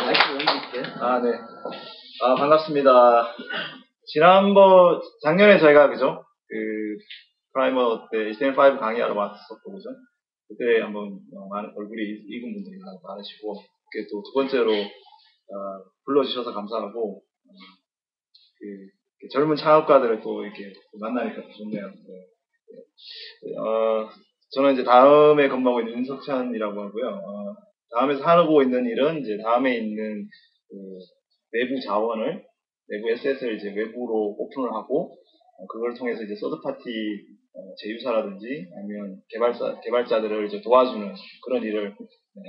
마이크 연주있어요? 아, 네. 아, 반갑습니다. 작년에 저희가, 그죠? 프라이머 때 HTML5 강의하러 왔었고, 그죠? 그때 한번 많은 얼굴이 익은 분들이 많으시고, 그게 또 두 번째로, 불러주셔서 감사하고, 젊은 창업가들을 또 이렇게 만나니까 좋네요. 네. 저는 이제 다음에 근무하고 있는 윤석찬이라고 하고요. 다음에서 하고 있는 일은 이제 다음에 있는 내부 자원을, 내부 에셋을 이제 외부로 오픈을 하고, 그걸 통해서 이제 서드파티 제휴사라든지 아니면 개발자들을 이제 도와주는 그런 일을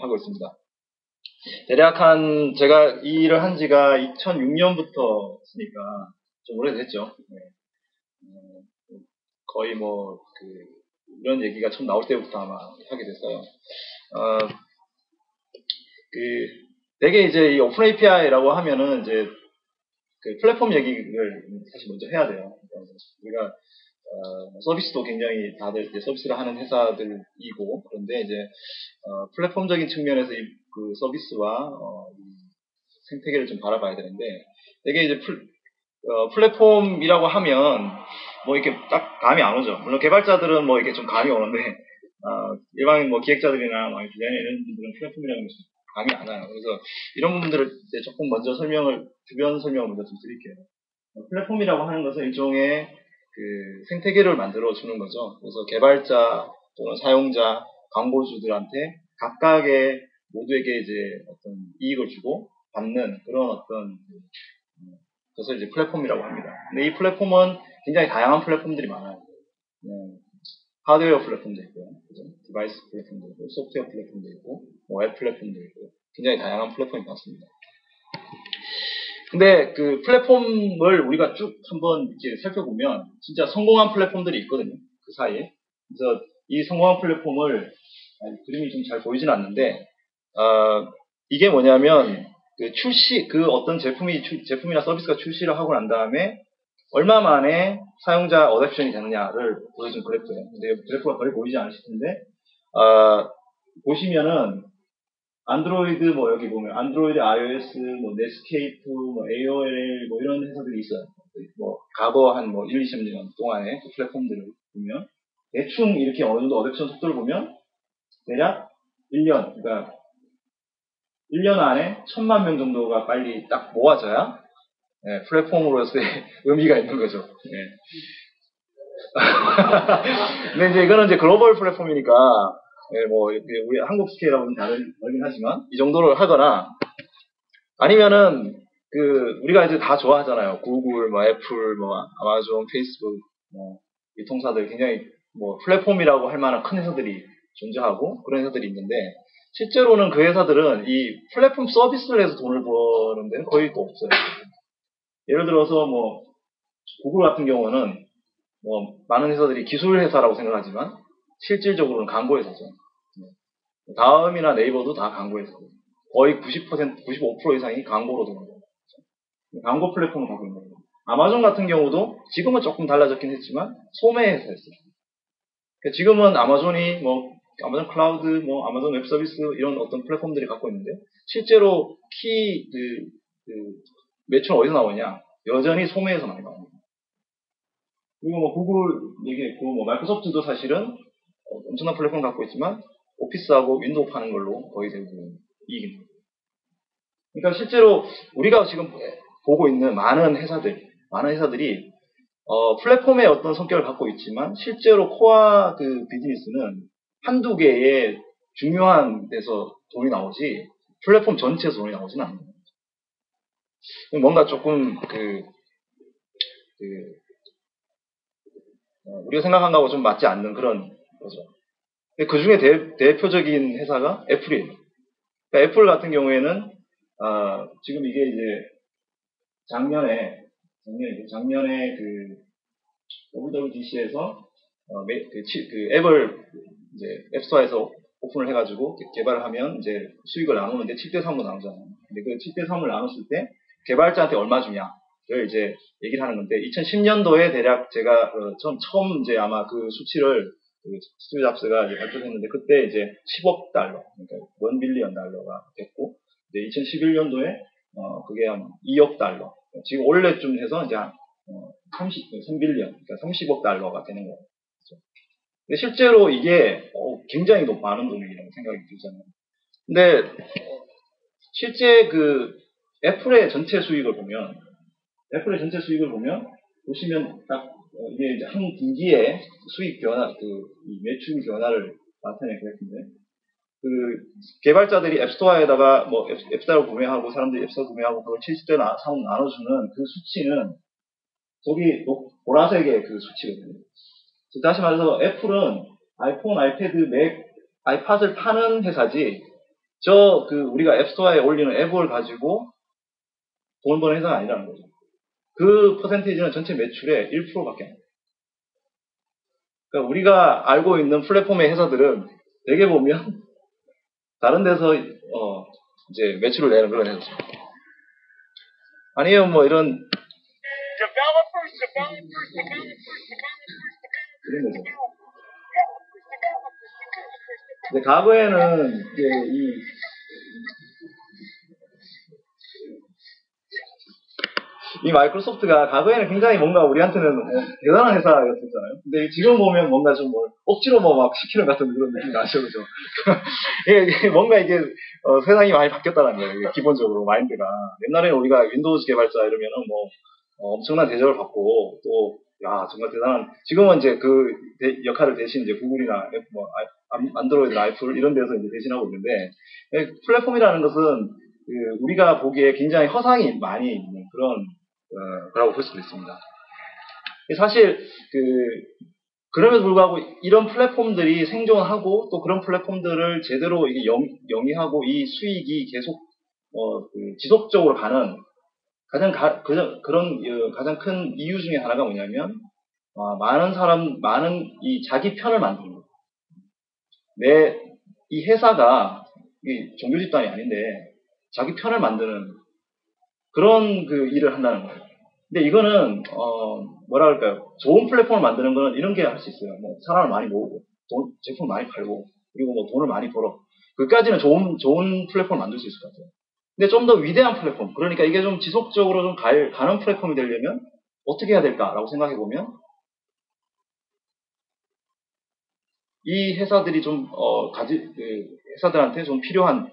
하고 있습니다. 대략 제가 이 일을 한 지가 2006년부터 했으니까 좀 오래됐죠. 네. 거의 이런 얘기가 처음 나올 때부터 아마 하게 됐어요. 되게 이제 이 오픈 API라고 하면은 이제 플랫폼 얘기를 사실 먼저 해야 돼요. 우리가 서비스도 굉장히 다들 이제 서비스를 하는 회사들이고, 그런데 이제 플랫폼적인 측면에서 그 서비스와 생태계를 좀 바라봐야 되는데, 되게 이제 플랫폼이라고 하면 이렇게 딱 감이 안 오죠. 물론 개발자들은 이렇게 좀 감이 오는데, 일반인 기획자들이나 디자이너 이런 분들은 플랫폼이라는 게 감이 안 와요. 그래서 이런 부분들을 이제 조금 먼저 주변 설명을 먼저 좀 드릴게요. 플랫폼이라고 하는 것은 일종의 생태계를 만들어 주는 거죠. 그래서 개발자 또는 사용자, 광고주들한테 각각의 모두에게 이제 어떤 이익을 주고 받는 그런 어떤 것을 이제 플랫폼이라고 합니다. 근데 이 플랫폼은 굉장히 다양한 플랫폼들이 많아요. 하드웨어 플랫폼도 있고요, 디바이스 플랫폼도 있고, 소프트웨어 플랫폼도 있고, 웹 플랫폼도 있고, 굉장히 다양한 플랫폼이 많습니다. 근데 그 플랫폼을 우리가 쭉 한번 이렇게 살펴보면 진짜 성공한 플랫폼들이 있거든요. 그 사이에. 그래서 이 성공한 플랫폼을 그림이 좀 잘 보이진 않는데 이게 뭐냐면 어떤 제품이나 서비스가 출시를 하고 난 다음에 얼마 만에 사용자 어댑션이 되느냐를 보여준 그래프예요. 근데 그래프가 거의 보이지 않으실 텐데 보시면은 안드로이드 여기 보면 안드로이드, iOS, 넷스케이프, AOL 이런 회사들이 있어요. 과거 한 1, 20년 동안의 그 플랫폼들을 보면 대충 이렇게 어느 정도 어댑션 속도를 보면 대략 1년, 그러니까 1년 안에 1000만 명 정도가 빨리 딱 모아져야 플랫폼으로서의 의미가 있는 거죠. 근데 이제 이거는 이제 글로벌 플랫폼이니까 우리 한국 스케일하고는 다르긴 하지만 이 정도를 하거나 아니면은 우리가 이제 다 좋아하잖아요. 구글, 애플, 아마존, 페이스북 이 통사들 굉장히 플랫폼이라고 할 만한 큰 회사들이 존재하고 그런 회사들이 있는데 실제로는 그 회사들은 이 플랫폼 서비스를 해서 돈을 버는 데는 거의 또 없어요. 예를 들어서 구글 같은 경우는 많은 회사들이 기술 회사라고 생각하지만 실질적으로는 광고 회사죠. 다음이나 네이버도 다 광고 회사고 거의 90%, 95% 이상이 광고로 되는 거예요. 광고 플랫폼을 갖고 있는 거예요. 아마존 같은 경우도 지금은 조금 달라졌긴 했지만 소매 회사였어요. 그러니까 지금은 아마존이 아마존 클라우드, 아마존 웹 서비스 이런 어떤 플랫폼들이 갖고 있는데 실제로 매출 어디서 나오냐? 여전히 소매에서 많이 나옵니다. 그리고 구글 얘기했고 마이크로소프트도 사실은 엄청난 플랫폼 갖고 있지만 오피스하고 윈도우 파는 걸로 거의 대부분 이익입니다. 그러니까 실제로 우리가 지금 보고 있는 많은 회사들이 플랫폼의 어떤 성격을 갖고 있지만 실제로 코어 비즈니스는 한두 개의 중요한 데서 돈이 나오지 플랫폼 전체에서 돈이 나오지는 않는 거예요. 뭔가 조금 우리가 생각한 거하고 좀 맞지 않는 그런 거죠. 그 중에 대표적인 회사가 애플이에요. 그러니까 애플 같은 경우에는 지금 이게 이제 작년에 WWDC에서 앱을 이제 앱스토어에서 오픈을 해가지고 개발을 하면 이제 수익을 나누는데 7대3으로 나누잖아요. 근데 그 7대3을 나눴을 때 개발자한테 얼마 주냐를 이제 얘기를 하는 건데 2010년도에 대략 제가 처음 이제 아마 그 수치를 스티브 잡스가 이제 발표했는데 그때 이제 10억 달러, 그러니까 $1 빌리언가 됐고 이제 2011년도에 그게 한 2억 달러. 지금 올해쯤 해서 이제 한 3빌리언, 그러니까 30억 달러가 되는 거예요. 근데 실제로 이게 굉장히 많은 돈이라고 생각이 들잖아요. 근데 실제 그 애플의 전체 수익을 보면 보시면 딱 이게 이제 한 분기에 수익 변화, 이 매출 변화를 나타낼 것 같은데, 그 개발자들이 앱스토어에다가 뭐 앱스토어 구매하고 사람들이 앱스토어 구매하고 그걸 70대 나눠주는 그 수치는 저기 보라색의 그 수치거든요. 다시 말해서 애플은 아이폰, 아이패드, 맥, 아이팟을 파는 회사지, 우리가 앱스토어에 올리는 앱을 가지고 돈 버는 회사가 아니라는 거죠. 그 퍼센테이지는 전체 매출의 1%밖에 안 돼요. 그러니까 우리가 알고 있는 플랫폼의 회사들은 대개 보면 다른 데서 이제 매출을 내는 그런 회사죠. 아니면 뭐 이런 그런 거죠. 근데 과거에는 이제 이 마이크로소프트가 과거에는 굉장히 뭔가 우리한테는 대단한 회사였었잖아요. 근데 지금 보면 뭔가 좀 억지로 막 시키는 같은 그런 느낌이 나죠, 그죠? 뭔가 이게 세상이 많이 바뀌었다는 거예요. 기본적으로 마인드가. 옛날에는 우리가 윈도우즈 개발자 이러면은 엄청난 대접을 받고 또 정말 대단한. 지금은 이제 그 역할을 대신 이제 구글이나 안드로이드, 아이플 이런 데서 이제 대신하고 있는데, 플랫폼이라는 것은 우리가 보기에 굉장히 허상이 많이 있는 그런 거라고 볼 수도 있습니다. 사실 그럼에도 불구하고 이런 플랫폼들이 생존하고 또 그런 플랫폼들을 제대로 이게 영위하고 이 수익이 계속 지속적으로 가는 가장 큰 이유 중에 하나가 뭐냐면 많은 이 자기 편을 만드는 거예요. 이 회사가 종교 집단이 아닌데 자기 편을 만드는 그런 일을 한다는 거예요. 근데 이거는 뭐랄까요, 좋은 플랫폼을 만드는 거는 이런 게 할 수 있어요. 사람을 많이 모으고 제품을 많이 팔고 그리고 돈을 많이 벌어. 그까지는 좋은 플랫폼을 만들 수 있을 것 같아요. 근데 좀 더 위대한 플랫폼, 그러니까 이게 좀 지속적으로 좀 가는 플랫폼이 되려면 어떻게 해야 될까라고 생각해 보면 이 회사들이 회사들한테 좀 필요한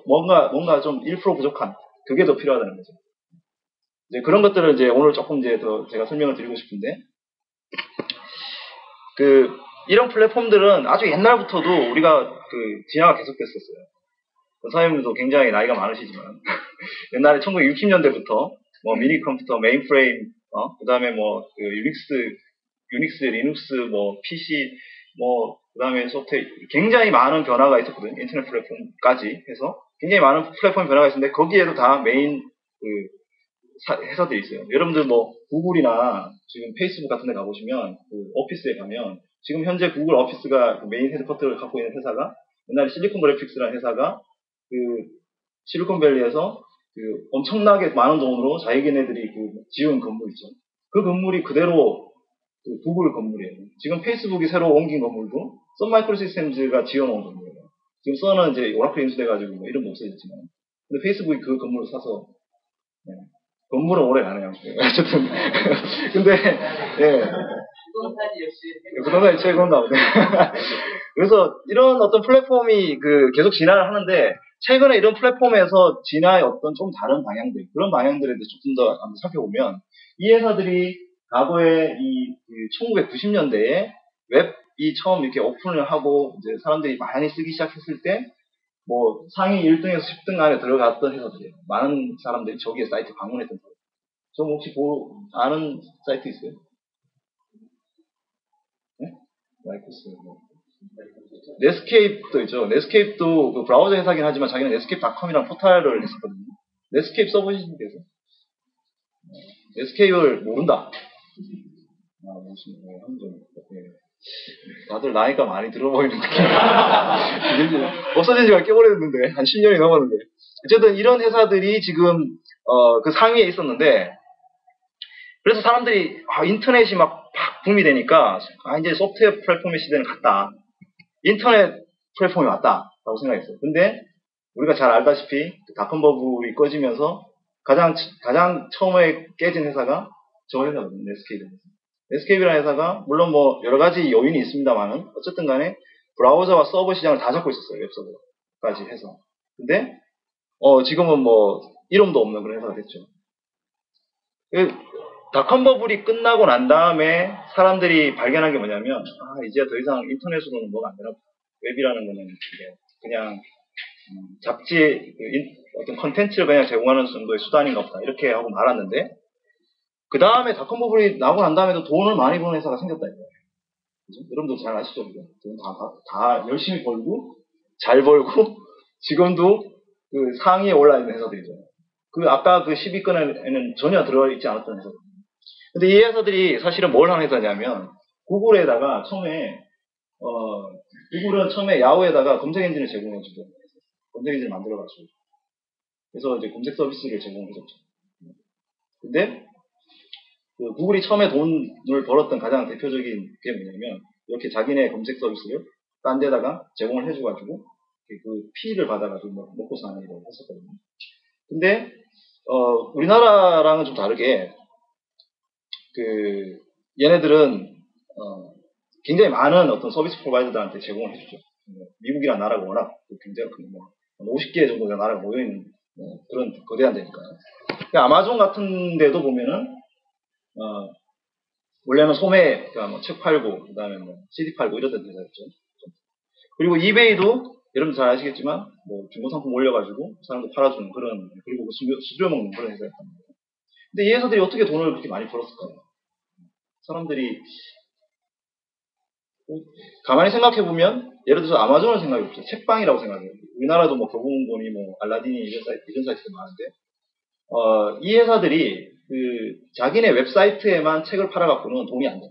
뭔가 좀 1% 부족한 그게 더 필요하다는 거죠. 이제 그런 것들을 이제 오늘 조금 이제 더 제가 설명을 드리고 싶은데, 이런 플랫폼들은 아주 옛날부터도 우리가 진화가 계속됐었어요. 선생님도 굉장히 나이가 많으시지만 옛날에 1960년대부터 미니 컴퓨터, 메인프레임, 그다음에 유닉스, 리눅스, PC, 그다음에 소프트웨어 굉장히 많은 변화가 있었거든요. 인터넷 플랫폼까지 해서 굉장히 많은 플랫폼 변화가 있었는데 거기에도 다 메인 회사들이 있어요. 여러분들 구글이나 지금 페이스북 같은 데 가보시면 오피스에 가면 지금 현재 구글 오피스가 메인 헤드쿼터를 갖고 있는 회사가 옛날에 실리콘 그래픽스라는 회사가 실리콘밸리에서 엄청나게 많은 돈으로 자기네들이 지은 건물 있죠. 그 건물이 그대로 구글 건물이에요. 지금 페이스북이 새로 옮긴 건물도 선 마이크로 시스템즈가 지어놓은 건물이에요. 지금 선은 이제 오라클 인수돼가지고 이런 거 없어졌지만, 근데 페이스북이 그 건물을 사서 건물은 오래 가네요. 어쨌든 근데 부동산이 최고인가 보네. 그래서 이런 어떤 플랫폼이 계속 진화를 하는데, 최근에 이런 플랫폼에서 진화의 어떤 좀 다른 방향들, 그런 방향들에 대해서 조금 더 한번 살펴보면, 이 회사들이 과거에 1990년대에 웹이 처음 이렇게 오픈을 하고 이제 사람들이 많이 쓰기 시작했을 때 상위 1등에서 10등 안에 들어갔던 회사들이에요. 많은 사람들이 저기에 사이트 방문했던 사람. 좀 혹시 아는 사이트 있어요? 네? 마이크로스. 넷스케이프도 있죠. 넷스케이프도 브라우저 회사긴 하지만 자기는 넷스케이프.com이라는 포털을 했었거든요. 넷스케이프 써보신 분 계세요? 넷스케이프를 모른다. 다들 나이가 많이 들어 보이는 느낌. 없어진 지가 꽤 오래됐는데, 한 10년이 넘었는데. 어쨌든 이런 회사들이 지금 그 상위에 있었는데, 그래서 사람들이 인터넷이 막 붐이 되니까 이제 소프트웨어 플랫폼의 시대는 갔다. 인터넷 플랫폼이 왔다라고 생각했어요. 근데 우리가 잘 알다시피 닷컴 버블이 꺼지면서 가장 처음에 깨진 회사가 저 회사거든요. 넷스케이프. 넷스케이프라는 회사가 물론 뭐 여러 가지 요인이 있습니다만은 어쨌든 간에 브라우저와 서버 시장을 다 잡고 있었어요. 웹서버까지 해서. 근데 지금은 뭐 이름도 없는 그런 회사가 됐죠. 닷컴 버블이 끝나고 난 다음에 사람들이 발견한 게 뭐냐면 이제 더 이상 인터넷으로는 뭐가 안 되나 보다. 웹이라는 거는 그냥 잡지 어떤 컨텐츠를 그냥 제공하는 정도의 수단인가 보다 이렇게 하고 말았는데 그 다음에 닷컴 버블이 나고 난 다음에도 돈을 많이 버는 회사가 생겼다 이거예요. 그죠? 여러분도 잘 아시죠? 돈 다 열심히 벌고 잘 벌고 지금도 그 상위에 올라 있는 회사들이죠. 아까 그 10위권에는 전혀 들어있지 않았던 회사들. 근데 이 회사들이 사실은 뭘 하는 회사냐면 구글은 처음에 야후에다가 검색 엔진을 제공해주죠. 검색 엔진을 만들어가지고. 그래서 이제 검색 서비스를 제공해줬죠. 근데 구글이 처음에 돈을 벌었던 가장 대표적인 게 뭐냐면 이렇게 자기네 검색 서비스를 딴 데다가 제공을 해줘가지고 그 피를 받아가지고 먹고 사는 일을 했었거든요. 근데 우리나라랑은 좀 다르게 얘네들은 굉장히 많은 어떤 서비스 프로바이더들한테 제공을 해주죠. 미국이라는 나라가 워낙 굉장히 큰 50개 정도 의 나라가 모여있는 그런 거대한 데니까요. 아마존 같은 데도 보면은 원래는 소매, 그러니까 책 팔고, 그 다음에 CD 팔고 이러던 데였죠. 그리고 이베이도 여러분 잘 아시겠지만 중고 상품 올려가지고 사람들 팔아주는 그런, 그리고 수수료 먹는 그런 회사였단 말이에요. 근데 이 회사들이 어떻게 돈을 그렇게 많이 벌었을까요? 사람들이 가만히 생각해보면 예를 들어서 아마존을 생각해봅시다. 책방이라고 생각해요. 우리나라도 교보문고니 알라딘이 이런 사이트가 많은데 이 회사들이 자기네 웹사이트에만 책을 팔아갖고는 돈이 안 돼요.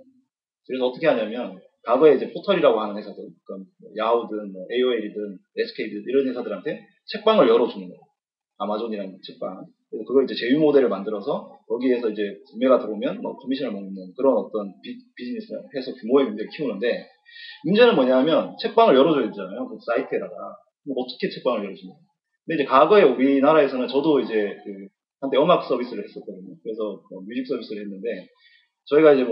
그래서 어떻게 하냐면 과거에 이제 포털이라고 하는 회사들, 그러니까 야후든 AOL이든 SK든 이런 회사들한테 책방을 열어주는 거예요. 아마존이라는 책방. 그래서 그걸 이제 제휴 모델을 만들어서 거기에서 이제 구매가 들어오면 커미션을 먹는 그런 어떤 비즈니스를 해서 규모의 문제를 키우는데 문제는 뭐냐면 책방을 열어줘야 되잖아요. 그 사이트에다가. 어떻게 책방을 열어주냐. 근데 이제 과거에 우리나라에서는 저도 이제 한때 음악 서비스를 했었거든요. 그래서 뮤직 서비스를 했는데 저희가 이제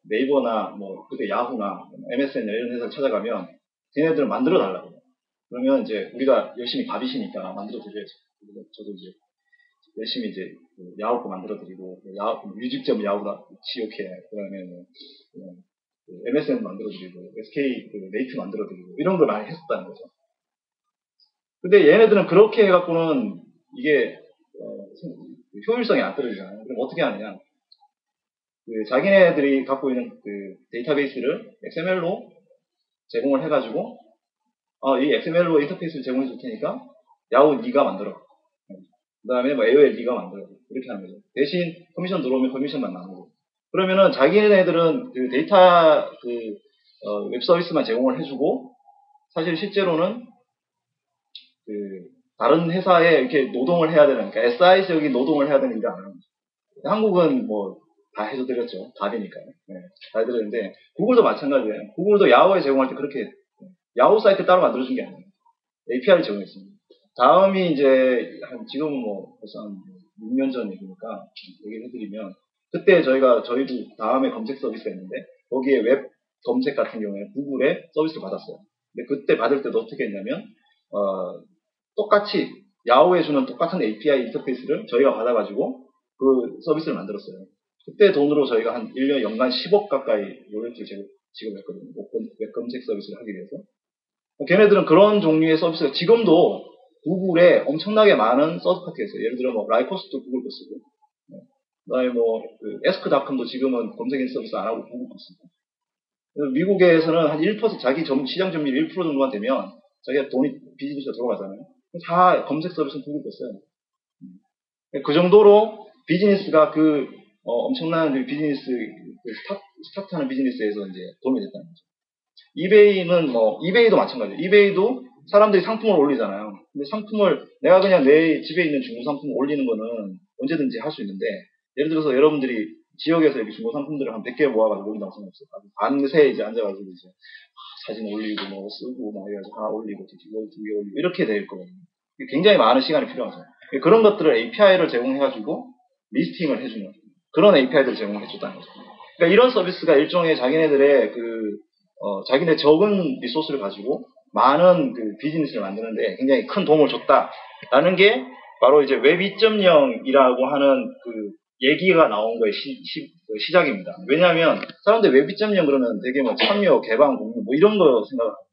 네이버나 그때 야후나 MSN 이런 회사를 찾아가면 걔네들을 만들어 달라고. 그러면 이제 우리가 열심히 밥이시니까 만들어 드려야죠. 저도 이제 열심히 이제 야후 거 만들어 드리고 뮤직점 야후가 지옥해. 그다음에 MSN 만들어 드리고 SK 네이트 만들어 드리고 이런 걸 많이 했었다는 거죠. 근데 얘네들은 그렇게 해갖고는 이게 효율성이 안 떨어지잖아요. 그럼 어떻게 하느냐? 자기네들이 갖고 있는 데이터베이스를 XML로 제공을 해가지고 이 XML로 인터페이스를 제공해 줄 테니까 야후 네가 만들어. 그 다음에 AOL 네가 만들어. 이렇게 하는 거죠. 대신 커미션 들어오면 커미션만 나누고. 그러면은 자기네들은 데이터 웹 서비스만 제공을 해주고 사실 실제로는 다른 회사에 이렇게 노동을 해야 되는, 그러니까 SI적인 노동을 해야 되는 일을 안 하는 거죠. 한국은 다 해줘드렸죠. 답이니까요. 네, 다 해드렸는데, 구글도 마찬가지예요. 구글도 야후에 제공할 때 그렇게, 야후 사이트 따로 만들어준 게 아니에요. API를 제공했습니다. 다음이 이제, 지금은 벌써 한 6년 전 얘기니까, 얘기를 해드리면, 그때 저희도 다음에 검색 서비스가 있는데, 거기에 웹 검색 같은 경우에 구글에 서비스를 받았어요. 근데 그때 받을 때도 어떻게 했냐면, 똑같이, 야후에 주는 똑같은 API 인터페이스를 저희가 받아가지고, 그 서비스를 만들었어요. 그때 돈으로 저희가 한 1년 연간 10억 가까이 로열티를 지급했거든요. 웹 검색 서비스를 하기 위해서. 걔네들은 그런 종류의 서비스가 지금도 구글에 엄청나게 많은 서드파티가 있어요. 예를 들어 라이코스도 구글 거 쓰고, 그 다음에 에스크닷컴도 지금은 검색 엔진 서비스 안 하고 구글 거 쓰고. 미국에서는 한 1%, 자기 시장 점유율 1% 정도만 되면 자기가 돈이 비즈니스가 들어가잖아요. 다 검색 서비스는 구글 거 써요. 그 정도로 비즈니스가 엄청난 비즈니스, 스타트하는 비즈니스에서 이제 도움이 됐다는 거죠. 이베이도 마찬가지예요. 이베이도 사람들이 상품을 올리잖아요. 근데 내가 그냥 내 집에 있는 중고 상품을 올리는 거는 언제든지 할 수 있는데, 예를 들어서 여러분들이 지역에서 이렇게 중고 상품들을 한 100개 모아가지고 올린다고 생각해보세요. 밤새 이제 앉아가지고 사진 올리고 쓰고 해가지고 하나 올리고 두 개 올리고 이렇게 될 거거든요. 굉장히 많은 시간이 필요하죠. 그런 것들을 API를 제공해가지고 리스팅을 해주는 그런 API들을 제공해줬다는 거죠. 그러니까 이런 서비스가 일종의 자기네들의 자기네 적은 리소스를 가지고 많은 그 비즈니스를 만드는데 굉장히 큰 도움을 줬다라는 게 바로 이제 웹 2.0이라고 하는 그 얘기가 나온 거의 시작입니다. 왜냐하면 사람들이 웹 2.0 그러면 되게 뭐 참여, 개방, 공유 뭐 이런 거 생각을 합니다.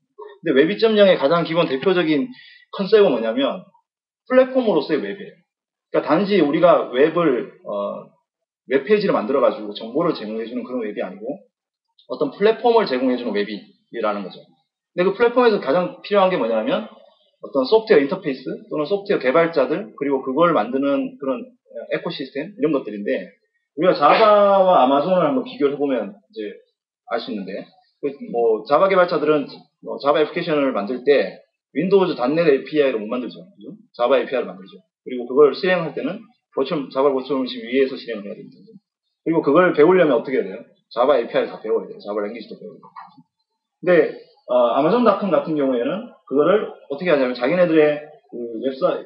근데 웹 2.0의 가장 기본 대표적인 컨셉은 뭐냐면 플랫폼으로서의 웹이에요. 그러니까 단지 우리가 웹페이지를 만들어가지고 정보를 제공해주는 그런 웹이 아니고 어떤 플랫폼을 제공해주는 웹이라는 거죠. 근데 그 플랫폼에서 가장 필요한 게 뭐냐면 어떤 소프트웨어 인터페이스 또는 소프트웨어 개발자들 그리고 그걸 만드는 그런 에코시스템 이런 것들인데 우리가 자바와 아마존을 한번 비교를 해보면 이제 알 수 있는데 뭐 자바 개발자들은 자바 애플리케이션을 만들 때 윈도우즈 .NET API로 못 만들죠. 그죠? 자바 API를 만들죠. 그리고 그걸 실행할 때는 자바 버추얼 머신 위에서 실행을 해야 됩니다. 그리고 그걸 배우려면 어떻게 해야 돼요? 자바 API를 다 배워야 돼요. 자바 랭귀지도 배워야 돼요. 근데 아마존닷컴 같은 경우에는 그거를 어떻게 하냐면 자기네들의 그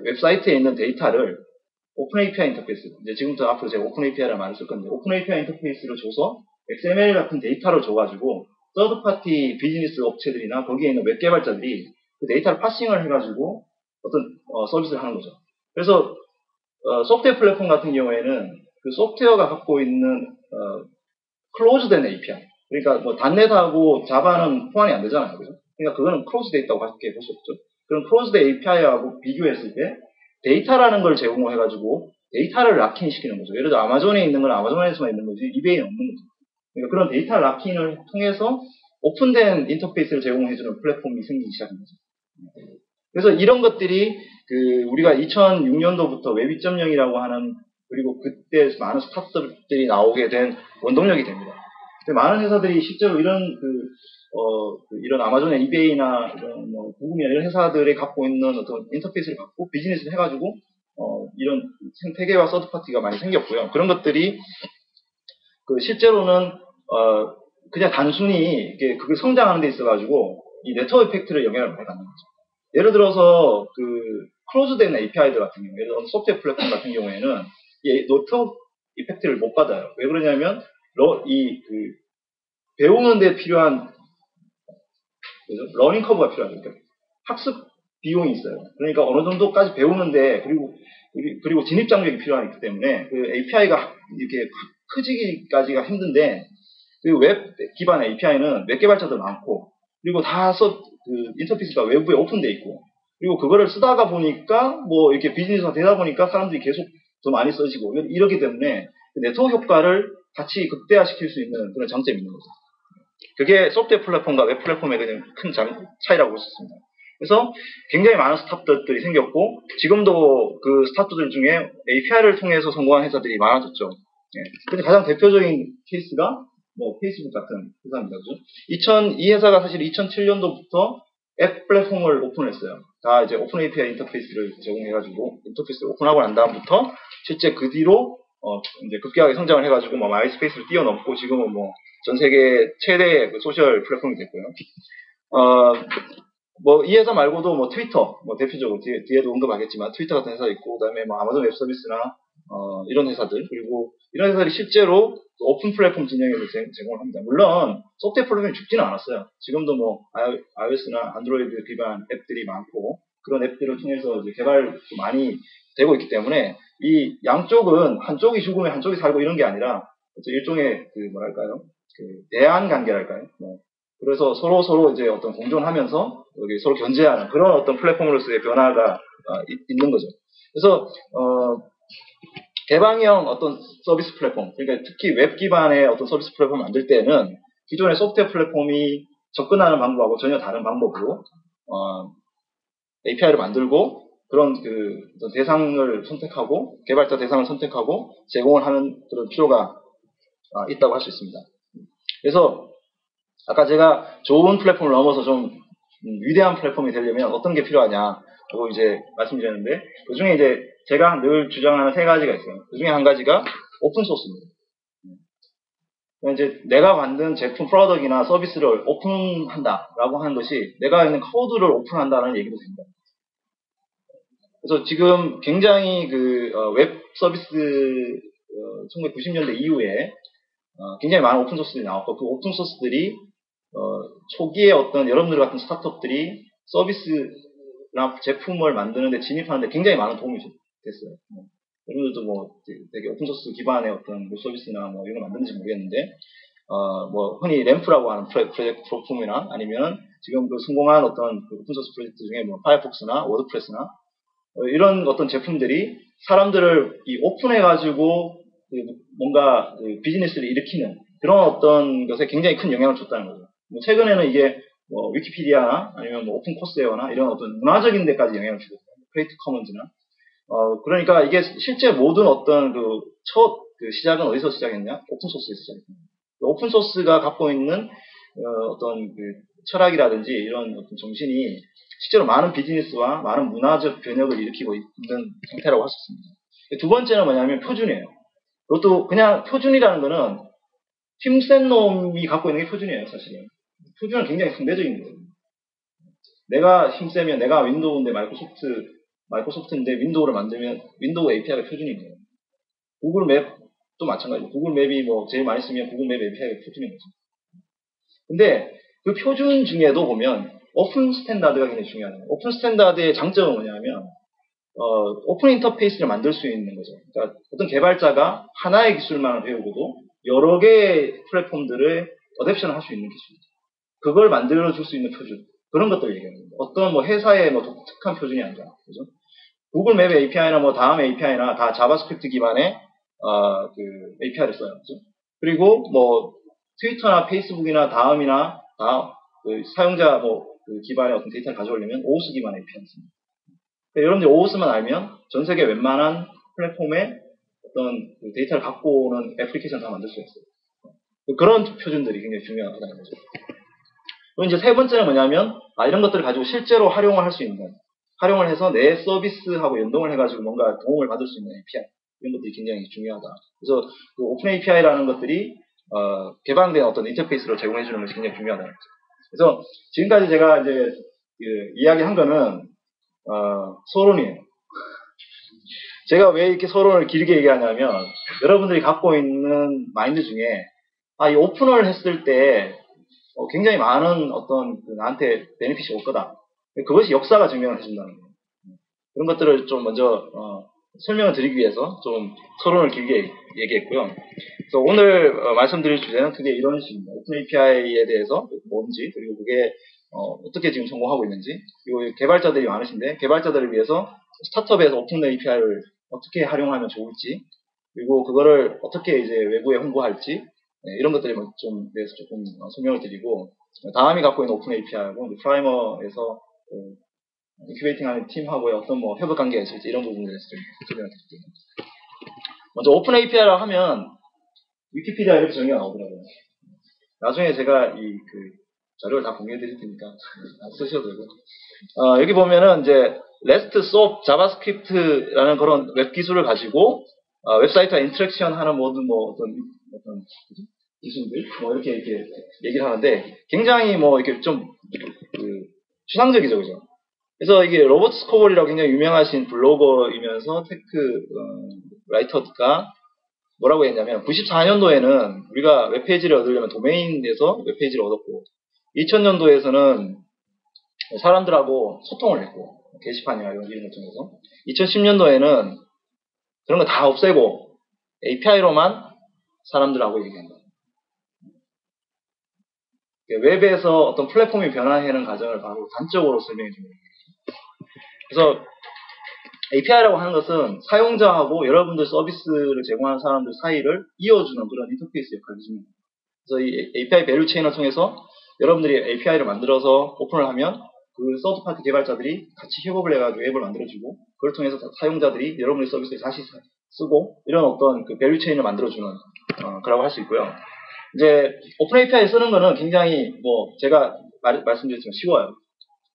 웹사이트에 있는 데이터를 오픈 API 인터페이스, 이제 지금부터 앞으로 제가 오픈 API를 많이 쓸 건데 오픈 API 인터페이스를 줘서 XML 같은 데이터를 줘가지고 서드 파티 비즈니스 업체들이나 거기에 있는 웹 개발자들이 그 데이터를 파싱을 해가지고 어떤 서비스를 하는 거죠. 그래서 소프트웨어 플랫폼 같은 경우에는 그 소프트웨어가 갖고 있는 클로즈된 API, 그러니까 뭐 .NET하고 자바는 호환이 안 되잖아요, 그죠? 그러니까 그거는 클로즈돼 있다고 밖에 볼 수 없죠. 그런 클로즈드 API하고 비교했을 때 데이터라는 걸 제공해가지고 데이터를 락인 시키는 거죠. 예를 들어 아마존에 있는 건 아마존에서만 있는 거지 이베이에 없는 거죠. 그러니까 그런 데이터 락인을 통해서 오픈된 인터페이스를 제공해주는 플랫폼이 생기기 시작한 거죠. 그래서 이런 것들이 우리가 2006년도부터 웹 2.0이라고 하는 그리고 그때 많은 스타트업들이 나오게 된 원동력이 됩니다. 많은 회사들이 실제로 이런 이런 아마존의 이베이나 이런 구글이나 이런 회사들이 갖고 있는 어떤 인터페이스를 갖고 비즈니스를 해가지고 이런 생태계와 서드 파티가 많이 생겼고요. 그런 것들이 실제로는 그냥 단순히 그걸 성장하는 데 있어가지고 이 네트워크 이펙트를 영향을 많이 받는 거죠. 예를 들어서 클로즈된 API들 같은 경우, 예를 들어 소프트웨어 플랫폼 같은 경우에는 이 네트워크 이펙트를 못 받아요. 왜 그러냐면 배우는 데 필요한 러닝 커브가 필요하죠. 그러니까 학습 비용이 있어요. 그러니까 어느 정도까지 배우는데 그리고 진입 장벽이 필요하기 때문에 그 API가 이렇게 크지기까지가 힘든데 그 웹 기반 API는 웹 개발자도 많고 그리고 인터페이스가 외부에 오픈돼 있고 그리고 그거를 쓰다가 보니까 뭐 이렇게 비즈니스가 되다 보니까 사람들이 계속 더 많이 써지고 이러기 때문에 그 네트워크 효과를 같이 극대화시킬 수 있는 그런 장점이 있는 거죠. 그게 소프트웨어 플랫폼과 웹 플랫폼의 그냥 큰 차이라고 볼 수 있습니다. 그래서 굉장히 많은 스타트업들이 생겼고 지금도 그 스타트업들 중에 API를 통해서 성공한 회사들이 많아졌죠. 근데 가장 대표적인 케이스가 뭐 페이스북 같은 회사입니다. 그죠? 이 회사가 사실 2007년도부터 앱 플랫폼을 오픈했어요. 다 이제 오픈 API 인터페이스를 제공해가지고 인터페이스를 오픈하고 난 다음부터 실제 그 뒤로 이제 급격하게 성장을 해가지고 뭐 마이스페이스를 뛰어넘고 지금은 뭐 전 세계 최대의 소셜 플랫폼이 됐고요. 뭐 이 회사 말고도 뭐 트위터, 뭐 대표적으로 뒤에도 언급하겠지만 트위터 같은 회사 있고 그다음에 뭐 아마존 웹 서비스나 이런 회사들 그리고 이런 회사들이 실제로 오픈 플랫폼 진영에서 제공을 합니다. 물론 소프트웨어 플랫폼이 죽지는 않았어요. 지금도 뭐 iOS나 안드로이드 기반 앱들이 많고 그런 앱들을 통해서 이제 개발도 많이 되고 있기 때문에 이 양쪽은 한쪽이 죽으면 한쪽이 살고 이런 게 아니라 일종의 뭐랄까요? 대안 관계랄까요? 그래서 서로 이제 어떤 공존하면서 여기 서로 견제하는 그런 어떤 플랫폼으로서의 변화가 있는 거죠. 그래서 개방형 어떤 서비스 플랫폼, 그러니까 특히 웹 기반의 어떤 서비스 플랫폼을 만들 때는 기존의 소프트웨어 플랫폼이 접근하는 방법하고 전혀 다른 방법으로 API를 만들고 그런 대상을 선택하고 개발자 대상을 선택하고 제공을 하는 그런 필요가 있다고 할 수 있습니다. 그래서 아까 제가 좋은 플랫폼을 넘어서 좀 위대한 플랫폼이 되려면 어떤 게 필요하냐고 이제 말씀드렸는데 그 중에 이제 제가 늘 주장하는 세 가지가 있어요. 그 중에 한 가지가 오픈 소스입니다. 이제 내가 만든 제품 프로덕트나 서비스를 오픈한다라고 하는 것이 내가 있는 코드를 오픈한다는 얘기도 됩니다. 그래서 지금 굉장히 웹 서비스 1990년대 이후에 굉장히 많은 오픈 소스들이 나왔고 그 오픈 소스들이 초기에 어떤 여러분들 같은 스타트업들이 서비스나 제품을 만드는데 진입하는데 굉장히 많은 도움이 됐어요. 여러분들도 뭐 되게 오픈 소스 기반의 어떤 서비스나 뭐 이런 걸 만드는지 모르겠는데 뭐 흔히 램프라고 하는 플랫폼이나 아니면 지금 성공한 어떤 오픈 소스 프로젝트 중에 뭐 파이어폭스나 워드프레스나 이런 어떤 제품들이 사람들을 오픈해가지고 뭔가 비즈니스를 일으키는 그런 어떤 것에 굉장히 큰 영향을 줬다는 거죠. 뭐 최근에는 이게 뭐 위키피디아나 아니면 뭐 오픈 코스웨어나 이런 어떤 문화적인 데까지 영향을 주거든요. 크리에이티브 커먼즈나 그러니까 이게 실제 모든 어떤 첫 시작은 어디서 시작했냐? 오픈 소스에서 시작했습니다. 오픈 소스가 갖고 있는 어떤 철학이라든지 이런 어떤 정신이 실제로 많은 비즈니스와 많은 문화적 변혁을 일으키고 있는 상태라고 할 수 있습니다. 두 번째는 뭐냐면 표준이에요. 그것도 그냥 표준이라는 거는 힘센 놈이 갖고 있는 게 표준이에요, 사실은. 표준은 굉장히 상대적인 거예요. 내가 힘세면 내가 윈도우인데 마이크로소프트인데 윈도우를 만들면 윈도우 API가 표준인 거예요. 구글 맵도 마찬가지고 구글 맵이 뭐 제일 많이 쓰면 구글 맵 API가 표준인 거죠. 근데 그 표준 중에도 보면 오픈 스탠다드가 굉장히 중요해요. 오픈 스탠다드의 장점은 뭐냐면 오픈 인터페이스를 만들 수 있는 거죠. 그러니까 어떤 개발자가 하나의 기술만 배우고도 여러 개의 플랫폼들을 어댑션을 할 수 있는 기술이죠. 그걸 만들어줄 수 있는 표준. 그런 것들을 얘기하는 겁니다. 어떤 뭐 회사의 뭐 독특한 표준이 아니라, 그죠? 구글 맵 API나 뭐 다음 API나 다 자바스크립트 기반의 API를 써요. 그죠? 그리고 뭐 트위터나 페이스북이나 다음이나 다 사용자 기반의 어떤 데이터를 가져오려면 OAuth 기반의 API를 씁니다. 그러니까 여러분들이 OAuth만 알면 전 세계 웬만한 플랫폼에 어떤 데이터를 갖고 오는 애플리케이션을 다 만들 수 있어요. 그런 표준들이 굉장히 중요하다는 거죠. 그리고 이제 세 번째는 뭐냐면 이런 것들을 가지고 실제로 활용을 할 수 있는, 활용을 해서 내 서비스하고 연동을 해가지고 뭔가 도움을 받을 수 있는 API, 이런 것들이 굉장히 중요하다. 그래서 그 오픈 API라는 것들이 개방된 어떤 인터페이스를 제공해주는 것이 굉장히 중요하다는 거죠. 그래서 지금까지 제가 이제 이야기한 거는 서론이에요. 제가 왜 이렇게 서론을 길게 얘기하냐면 여러분들이 갖고 있는 마인드 중에 이 오픈을 했을 때 굉장히 많은 어떤 나한테 베네핏이 올 거다. 그것이 역사가 증명을 해준다는 거예요. 그런 것들을 좀 먼저 설명을 드리기 위해서 좀 서론을 길게 얘기했고요. 그래서 오늘 말씀드릴 주제는 크게 이런 식입니다. 오픈 API에 대해서 뭔지, 그리고 그게 어떻게 지금 성공하고 있는지, 그리고 개발자들이 많으신데 개발자들을 위해서 스타트업에서 오픈 API를 어떻게 활용하면 좋을지, 그리고 그거를 어떻게 이제 외부에 홍보할지, 이런 것들에 좀 대해서 조금 설명을 드리고, 다음이 갖고 있는 오픈 API하고 프라이머에서 인큐베이팅하는 팀하고의 어떤 뭐 협업 관계가 있을지 이런 부분에 대해서 좀 설명을 드릴게요. 먼저 오픈 API라고 하면 위키피디아 이렇게 정의가 나오더라고요. 나중에 제가 자료를 다 공유해 드릴 테니까 쓰셔도 되고. 여기 보면은 이제 REST, SOAP, 자바스크립트라는 그런 웹 기술을 가지고 웹사이트와 인터랙션 하는 모든 어떤 기술들 이렇게 얘기를 하는데 굉장히 이렇게 좀 추상적이죠, 그죠? 그래서 이게 로버트 스코볼이라고 굉장히 유명하신 블로거이면서 테크 라이터가 뭐라고 했냐면 94년도에는 우리가 웹페이지를 얻으려면 도메인에서 웹페이지를 얻었고 2000년도에서는 사람들하고 소통을 했고 게시판이나 이런 걸 통해서 2010년도에는 그런 거 다 없애고 API로만 사람들하고 얘기한다. 웹에서 어떤 플랫폼이 변화하는 과정을 바로 단적으로 설명해 주는 거예요. 그래서 API라고 하는 것은 사용자하고 여러분들 서비스를 제공하는 사람들 사이를 이어주는 그런 인터페이스 역할을 해줍니다. 그래서 이 API 밸류 체인을 통해서 여러분들이 API를 만들어서 오픈을 하면 그 서드파티 개발자들이 같이 협업을 해가지고 앱을 만들어주고 그걸 통해서 사용자들이 여러분의 서비스를 다시 쓰고 이런 어떤 그 밸류 체인을 만들어주는 거라고 할 수 있고요. 이제 오픈 API 쓰는 거는 굉장히 제가 말씀드렸지만 쉬워요.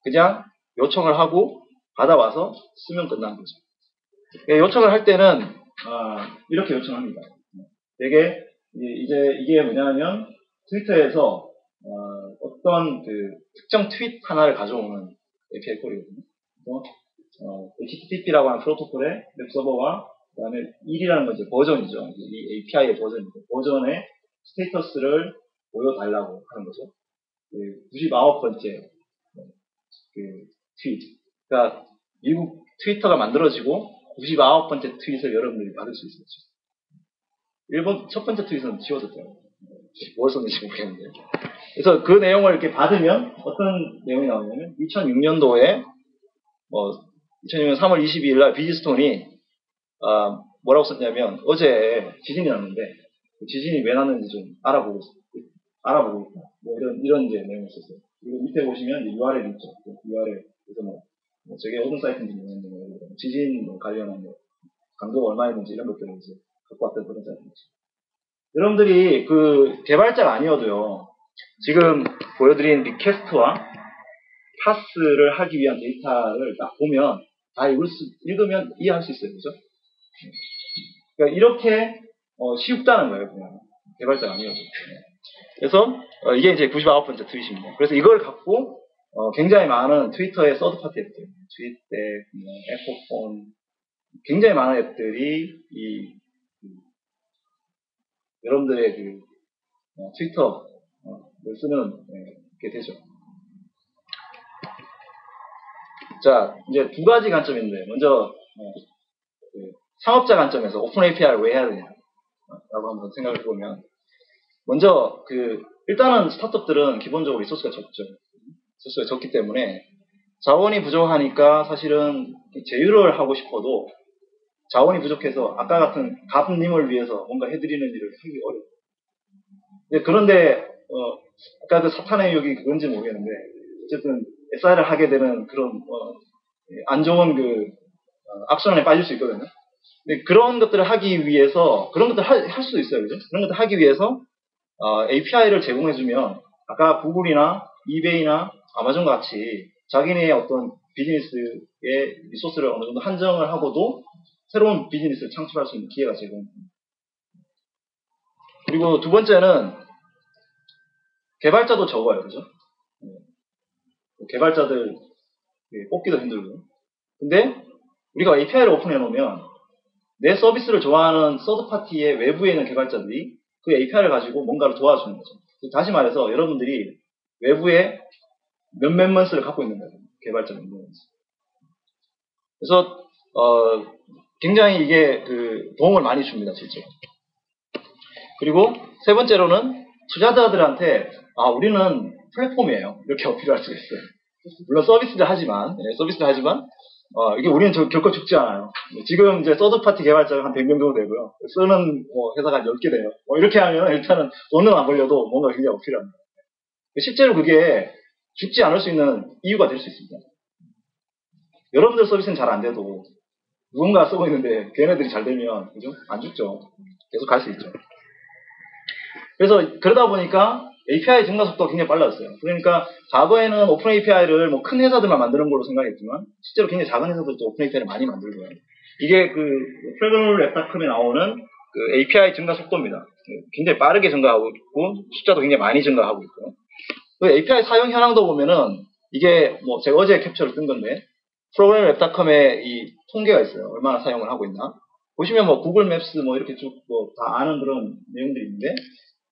그냥 요청을 하고 받아와서 쓰면 끝나는 거죠. 요청을 할 때는 이렇게 요청합니다. 되게 이게 뭐냐면 트위터에서 어떤 특정 트윗 하나를 가져오는 API 콜이거든요. HTTP라고 하는 프로토콜의 웹 서버와 그다음에 1이라는 건 이제 버전이죠. 이 API의 버전이고 버전의 스테이터스를 보여달라고 하는 거죠. 99번째 그 트윗. 그러니까 미국 트위터가 만들어지고 99번째 트윗을 여러분들이 받을 수 있었죠. 일본 첫 번째 트윗은 지워졌더라고요. 뭘 썼는지 모르겠는데. 그래서 그 내용을 이렇게 받으면 어떤 내용이 나오냐면 2006년도에 2006년 3월 22일 날 비지스톤이 뭐라고 썼냐면 어제 지진이 났는데 그 지진이 왜 났는지 좀 알아보고 있다. 뭐 이런 이제 내용을 썼어요. 그리고 밑에 보시면 URL 있죠. URL 그래서 저게 어떤 사이트인지 모르겠는데 지진 관련한 강도가 얼마였는지 이런 것들을 이제 갖고 왔던 그런 사이트죠. 여러분들이 그 개발자가 아니어도요. 지금 보여드린 리퀘스트와 파스를 하기 위한 데이터를 딱 보면 다 읽으면 이해할 수 있어요. 그죠? 그러니까 이렇게 쉽다는 거예요. 그냥 개발자가 아니어도. 그래서 이게 이제 99번째 트윗입니다. 그래서 이걸 갖고 굉장히 많은 트위터의 서드파티 앱들, 트윗앱, 에코폰, 굉장히 많은 앱들이 여러분들의 그 트위터를 쓰는 게 되죠. 자, 이제 두 가지 관점인데 먼저 상업자 관점에서 오픈 API를 왜 해야 되냐라고 한번 생각을 해보면 먼저 일단은 스타트업들은 기본적으로 리소스가 적죠. 리소스가 적기 때문에 자원이 부족하니까 사실은 제휴를 하고 싶어도 자원이 부족해서 아까 같은 가브님을 위해서 뭔가 해드리는 일을 하기 어려워요. 그런데 아까 그 사탄의 욕이 그건지 모르겠는데 어쨌든 SI를 하게 되는 그런 안 좋은 악순환에 빠질 수 있거든요. 근데 그런 것들을 하기 위해서 그런 것들 할 수도 있어요, 그죠? 그런 것들 하기 위해서 API를 제공해주면 아까 구글이나 이베이나 아마존 같이 자기네의 어떤 비즈니스의 리소스를 어느 정도 한정을 하고도 새로운 비즈니스를 창출할 수 있는 기회가 제공됩니다. 그리고 두 번째는 개발자도 적어요, 그죠? 개발자들 뽑기도 힘들고. 근데 우리가 API를 오픈해 놓으면 내 서비스를 좋아하는 서드파티의 외부에 있는 개발자들이 그 API를 가지고 뭔가를 도와주는 거죠. 다시 말해서 여러분들이 외부에 몇몇 먼스를 갖고 있는 거예요. 개발자 몇몇 먼스. 그래서 굉장히 이게 도움을 많이 줍니다, 실제로. 그리고 세 번째로는 투자자들한테 우리는 플랫폼이에요. 이렇게 어필할 수가 있어요. 물론 서비스를 하지만 이게 우리는 결코 죽지 않아요. 지금 이제 서드파티 개발자가 한 100명 정도 되고요. 쓰는 회사가 한 10개 돼요. 이렇게 하면 일단은 돈은 안 벌려도 뭔가 굉장히 어필합니다. 실제로 그게 죽지 않을 수 있는 이유가 될 수 있습니다. 여러분들 서비스는 잘 안 돼도 누군가 쓰고 있는데 걔네들이 잘 되면 그죠? 안 죽죠. 계속 갈 수 있죠. 그래서 그러다 보니까 API 증가 속도가 굉장히 빨라졌어요. 그러니까 과거에는 오픈 API를 큰 회사들만 만드는 걸로 생각했지만 실제로 굉장히 작은 회사들도 오픈 API를 많이 만들고요. 이게 프로그램 웹닷컴에 나오는 API 증가 속도입니다. 굉장히 빠르게 증가하고 있고 숫자도 굉장히 많이 증가하고 있고요. API 사용 현황도 보면은 이게 제가 어제 캡처를 뜬 건데 프로그램 웹닷컴에 이 통계가 있어요. 얼마나 사용을 하고 있나. 보시면 구글 맵스 이렇게 쭉 다 아는 그런 내용들이 있는데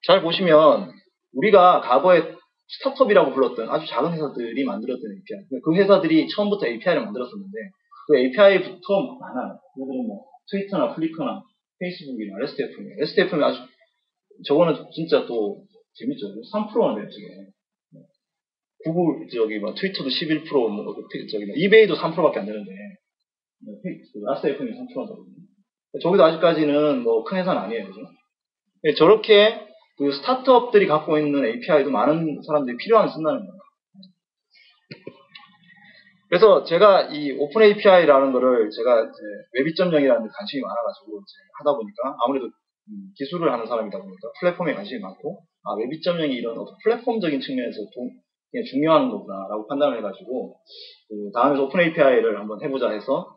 잘 보시면 우리가 과거에 스타트업이라고 불렀던 아주 작은 회사들이 만들었던 API. 그 회사들이 처음부터 API를 만들었었는데 그 API부터 많아요. 예를 들면 트위터나 플리커나 페이스북이나 RESTFM이 아주 저거는 진짜 또 재밌죠. 3%나 돼요, 저게. 구글 트위터도 11%, 이베이도 3%밖에 안 되는데 RESTFM이 3%거든요. 저기도 아직까지는 큰 회사는 아니에요, 그죠? 저렇게 스타트업들이 갖고 있는 API도 많은 사람들이 필요하면 쓴다는 거예요. 그래서 제가 이 오픈 API라는 거를 제가 웹 2.0이라는 데 관심이 많아가지고 하다 보니까 아무래도 기술을 하는 사람이다 보니까 플랫폼에 관심이 많고 웹 2.0이 이런 어떤 플랫폼적인 측면에서 굉장히 중요한 거구나 라고 판단을 해가지고 다음에서 오픈 API를 한번 해보자 해서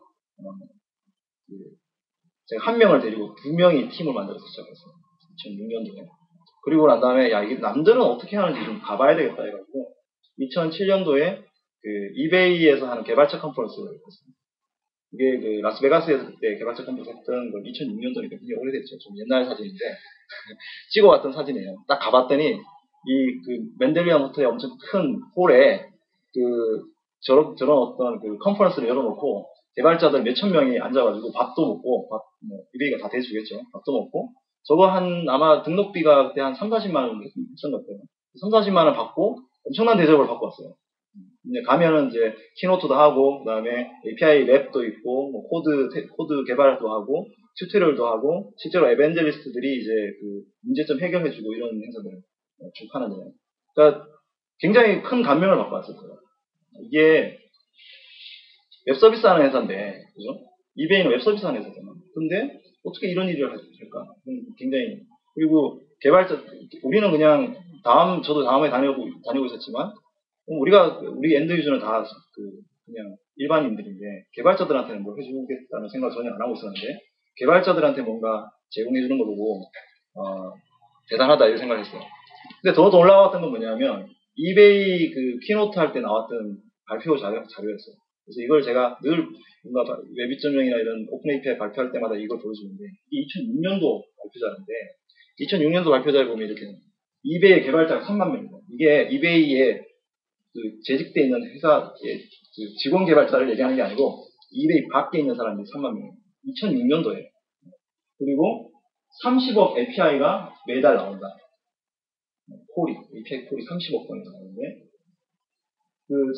제가 한 명을 데리고 2명이 팀을 만들어서 시작했어요. 2006년도에. 그리고 난 다음에 이게 남들은 어떻게 하는지 좀 가봐야 되겠다 해가지고 2007년도에 이베이에서 하는 개발자 컨퍼런스를 했습니다. 이게 그 라스베가스에서 그때 개발자 컨퍼런스 했던 그 2006년도니까 굉장히 오래됐죠. 좀 옛날 사진인데 찍어왔던 사진이에요. 딱 가봤더니 이 그 맨델리안 호텔의 엄청 큰 홀에 그 저런 어떤 그 컨퍼런스를 열어놓고 개발자들 몇천 명이 앉아가지고 밥도 먹고 뭐 이베이가 다 대주겠죠. 밥도 먹고 저거 아마 등록비가 그때 한 3, 40만 원 했던 것 같아요. 3, 40만 원 받고 엄청난 대접을 받고 왔어요. 이제 가면은 이제 키노트도 하고, 그 다음에 API 랩도 있고, 뭐 코드 개발도 하고, 튜토리얼도 하고, 실제로 에벤젤리스트들이 이제 그 문제점 해결해주고 이런 행사들을 쭉 하는데요. 그러니까 굉장히 큰 감명을 받고 왔었어요. 이게 웹서비스 하는 회사인데, 그죠? 이베이는 웹서비스 하는 회사잖아. 근데 어떻게 이런 일을 할까? 굉장히. 그리고 개발자, 우리는 그냥 저도 다음에 다니고 있었지만, 우리 엔드 유저는 다 그냥 일반인들인데, 개발자들한테는 뭘 해주겠다는 생각을 전혀 안 하고 있었는데, 개발자들한테 뭔가 제공해주는 거 보고, 대단하다, 이런 생각을 했어요. 근데 더 놀라웠던 건 뭐냐면, 이베이 그 키노트 할 때 나왔던 발표 자료였어요. 그래서 이걸 제가 늘 뭔가 웹 2.0이나 이런 오픈 API 발표할 때마다 이걸 보여주는데, 이 2006년도 발표자인데, 2006년도 발표자에 보면 이렇게, 이베이 개발자가 3만 명입니다. 이게 이베이에 그 재직돼 있는 회사의 그 직원 개발자를 얘기하는 게 아니고 이베이 밖에 있는 사람이 3만 명이에요. 2006년도에. 그리고 30억 API가 매달 나온다. API 콜이 30억 건이 나오는데 그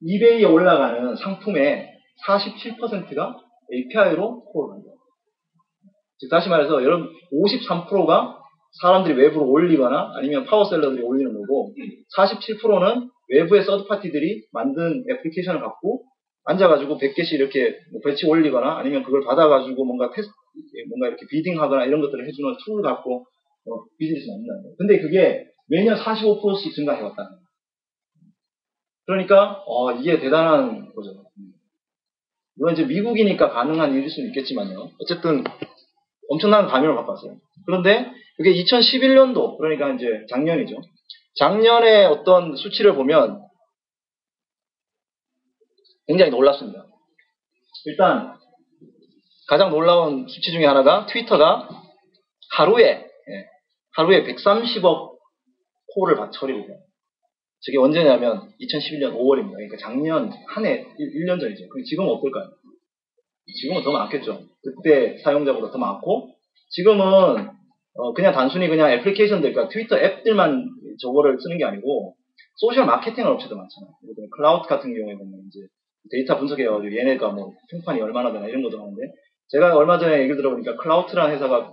이베이에 올라가는 상품의 47%가 API로 콜을 한다. 즉 다시 말해서 여러분 53%가 사람들이 외부로 올리거나 아니면 파워셀러들이 올리는 거고 47%는 외부의 서드파티들이 만든 애플리케이션을 갖고 앉아가지고 100개씩 이렇게 뭐 배치 올리거나 아니면 그걸 받아가지고 뭔가 이렇게 비딩하거나 이런 것들을 해주는 툴을 갖고 비즈니스 만든다는 거예요. 근데 그게 매년 45%씩 증가해왔다는 거예요. 그러니까 이게 대단한 거죠. 물론 이제 미국이니까 가능한 일일 수는 있겠지만요. 어쨌든 엄청난 감명을 받고 왔어요. 그런데 그게 2011년도 그러니까 이제 작년이죠. 작년에 어떤 수치를 보면 굉장히 놀랐습니다. 일단 가장 놀라운 수치 중에 하나가 트위터가 하루에 130억 콜을 처리를 해요. 저게 언제냐면 2011년 5월입니다. 그러니까 작년 한 해 1년 전이죠. 지금은 어떨까요? 지금은 더 많겠죠. 그때 사용자보다 더 많고 지금은 그냥 단순히 그냥 애플리케이션들, 그러니까 트위터 앱들만 저거를 쓰는 게 아니고 소셜 마케팅 업체도 많잖아요. 클라우드 같은 경우에 보면 이제 데이터 분석해가지고 얘네가 뭐 평판이 얼마나 되나 이런 것도 하는데 제가 얼마 전에 얘기를 들어보니까 클라우드라는 회사가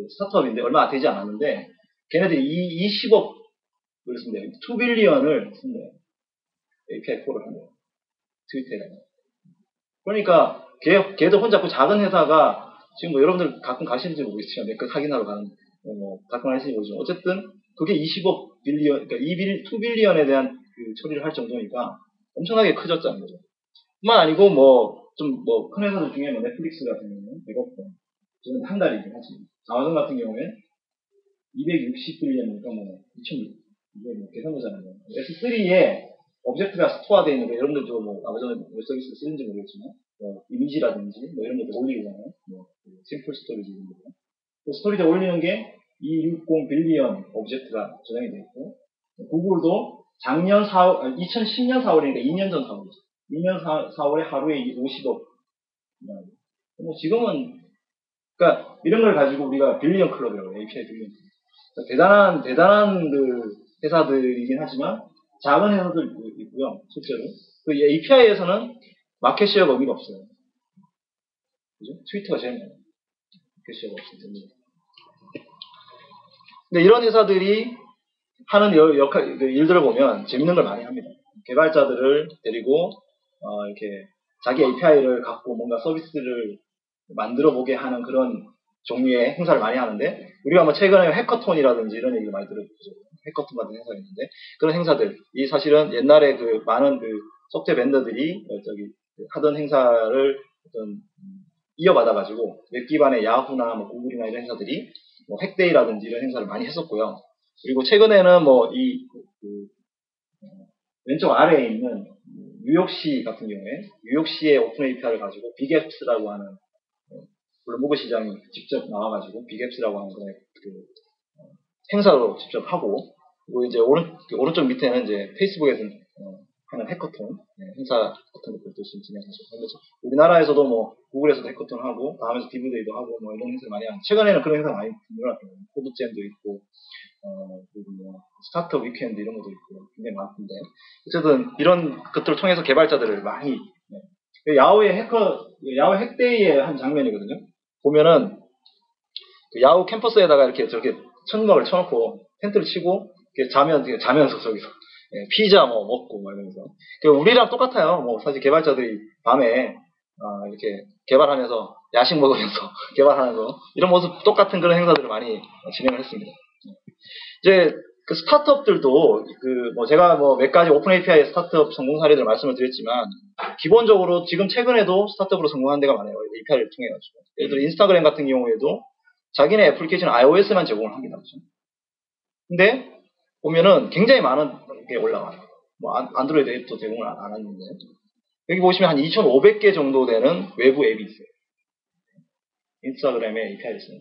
스타트업인데 얼마 되지 않았는데 걔네들이 20억을 쓴대요. 2빌리언을 쓴대요. API 콜을 한대요. 트위터에다가. 그러니까 걔도 혼자 그 작은 회사가 지금 뭐 여러분들 가끔 가시는지 모르겠지만 몇 개 확인하러 가는 가끔 하시는지 모르지만 어쨌든 그게 20억 빌리언, 그러니까 2빌리언에 대한 그 처리를 할 정도니까 엄청나게 커졌다는 거죠. 뿐만 아니고 좀 큰 회사들 중에 넷플릭스 같은 경우는 100억 건, 저는 한 달이긴 하지. 아마존 같은 경우는 260빌리언이니까 2,000, 이게 계산되잖아요. S3에 오브젝트가 스토어되어 있는 거, 여러분들도 아마존 웹 서비스 쓰는지 모르겠지만, 이미지라든지, 이런 것들 올리잖아요. 심플 스토리지 이런 거. 그 스토리지 올리는 게 260 빌리언 오브젝트가 저장이 되어 있고, 구글도 2010년 4월이니까 2년 전 4월이죠. 2년 4월에 하루에 50억. 지금은, 그러니까 이런 걸 가지고 우리가 빌리언 클럽이라고 해요. API 빌리언 클럽. 그러니까 대단한 그 회사들이긴 하지만, 작은 회사들 있고요, 실제로. 그 API에서는 마켓 시어가 의미가 없어요. 그죠? 트위터가 제일 많아요. 마켓 시어가 없어요. 근데 이런 회사들이 하는 일들을 보면 재밌는 걸 많이 합니다. 개발자들을 데리고, 이렇게 자기 API를 갖고 뭔가 서비스를 만들어 보게 하는 그런 종류의 행사를 많이 하는데, 우리가 최근에 해커톤이라든지 이런 얘기를 많이 들었죠. 해커톤 같은 행사가 있는데, 그런 행사들, 이 사실은 옛날에 많은 소프트웨어 벤더들이 하던 행사를 이어받아가지고, 웹 기반의 야후나 구글이나 이런 행사들이 핵데이라든지 이런 행사를 많이 했었고요. 그리고 최근에는 왼쪽 아래에 있는 뉴욕시 같은 경우에 뉴욕시의 오픈 API를 가지고 빅앱스라고 하는 블룸버그 시장이 직접 나와가지고 빅앱스라고 하는 거에 행사로 직접 하고 그리고 이제 오른쪽 밑에는 이제 페이스북에서 하는 해커톤 행사 같은 것들도 지금 진행하죠. 우리나라에서도 뭐 구글에서도 해커톤 하고 다음에서 디브데이도 하고 뭐 이런 행사를 많이 하는 최근에는 그런 행사가 많이 늘어났거든요. 코드잼도 있고 그리고 뭐 스타트업 위켄드 이런 것도 있고 굉장히 많은데 어쨌든 이런 것들을 통해서 개발자들을 많이 야후의 핵데이의 한 장면이거든요. 보면은 야후 캠퍼스에다가 이렇게 저렇게 천막을 쳐놓고 텐트를 치고 자면서 저기서 피자 뭐 먹고 막 이러면서 우리랑 똑같아요. 뭐 사실 개발자들이 밤에 이렇게 개발하면서 야식 먹으면서 개발하면서 이런 모습 똑같은 그런 행사들을 많이 진행을 했습니다. 이제 그 스타트업들도 뭐 제가 뭐 몇 가지 오픈 API 스타트업 성공 사례들 말씀을 드렸지만 기본적으로 지금 최근에도 스타트업으로 성공한 데가 많아요. API를 통해 가지고 예를 들어 인스타그램 같은 경우에도 자기네 애플리케이션 iOS만 제공을 합니다. 그렇죠? 근데 보면은 굉장히 많은 게 올라와요. 뭐 안드로이드 앱도 제공을 안 하는데 여기 보시면 한 2,500개 정도 되는 외부 앱이 있어요. 인스타그램에 API를 쓰는.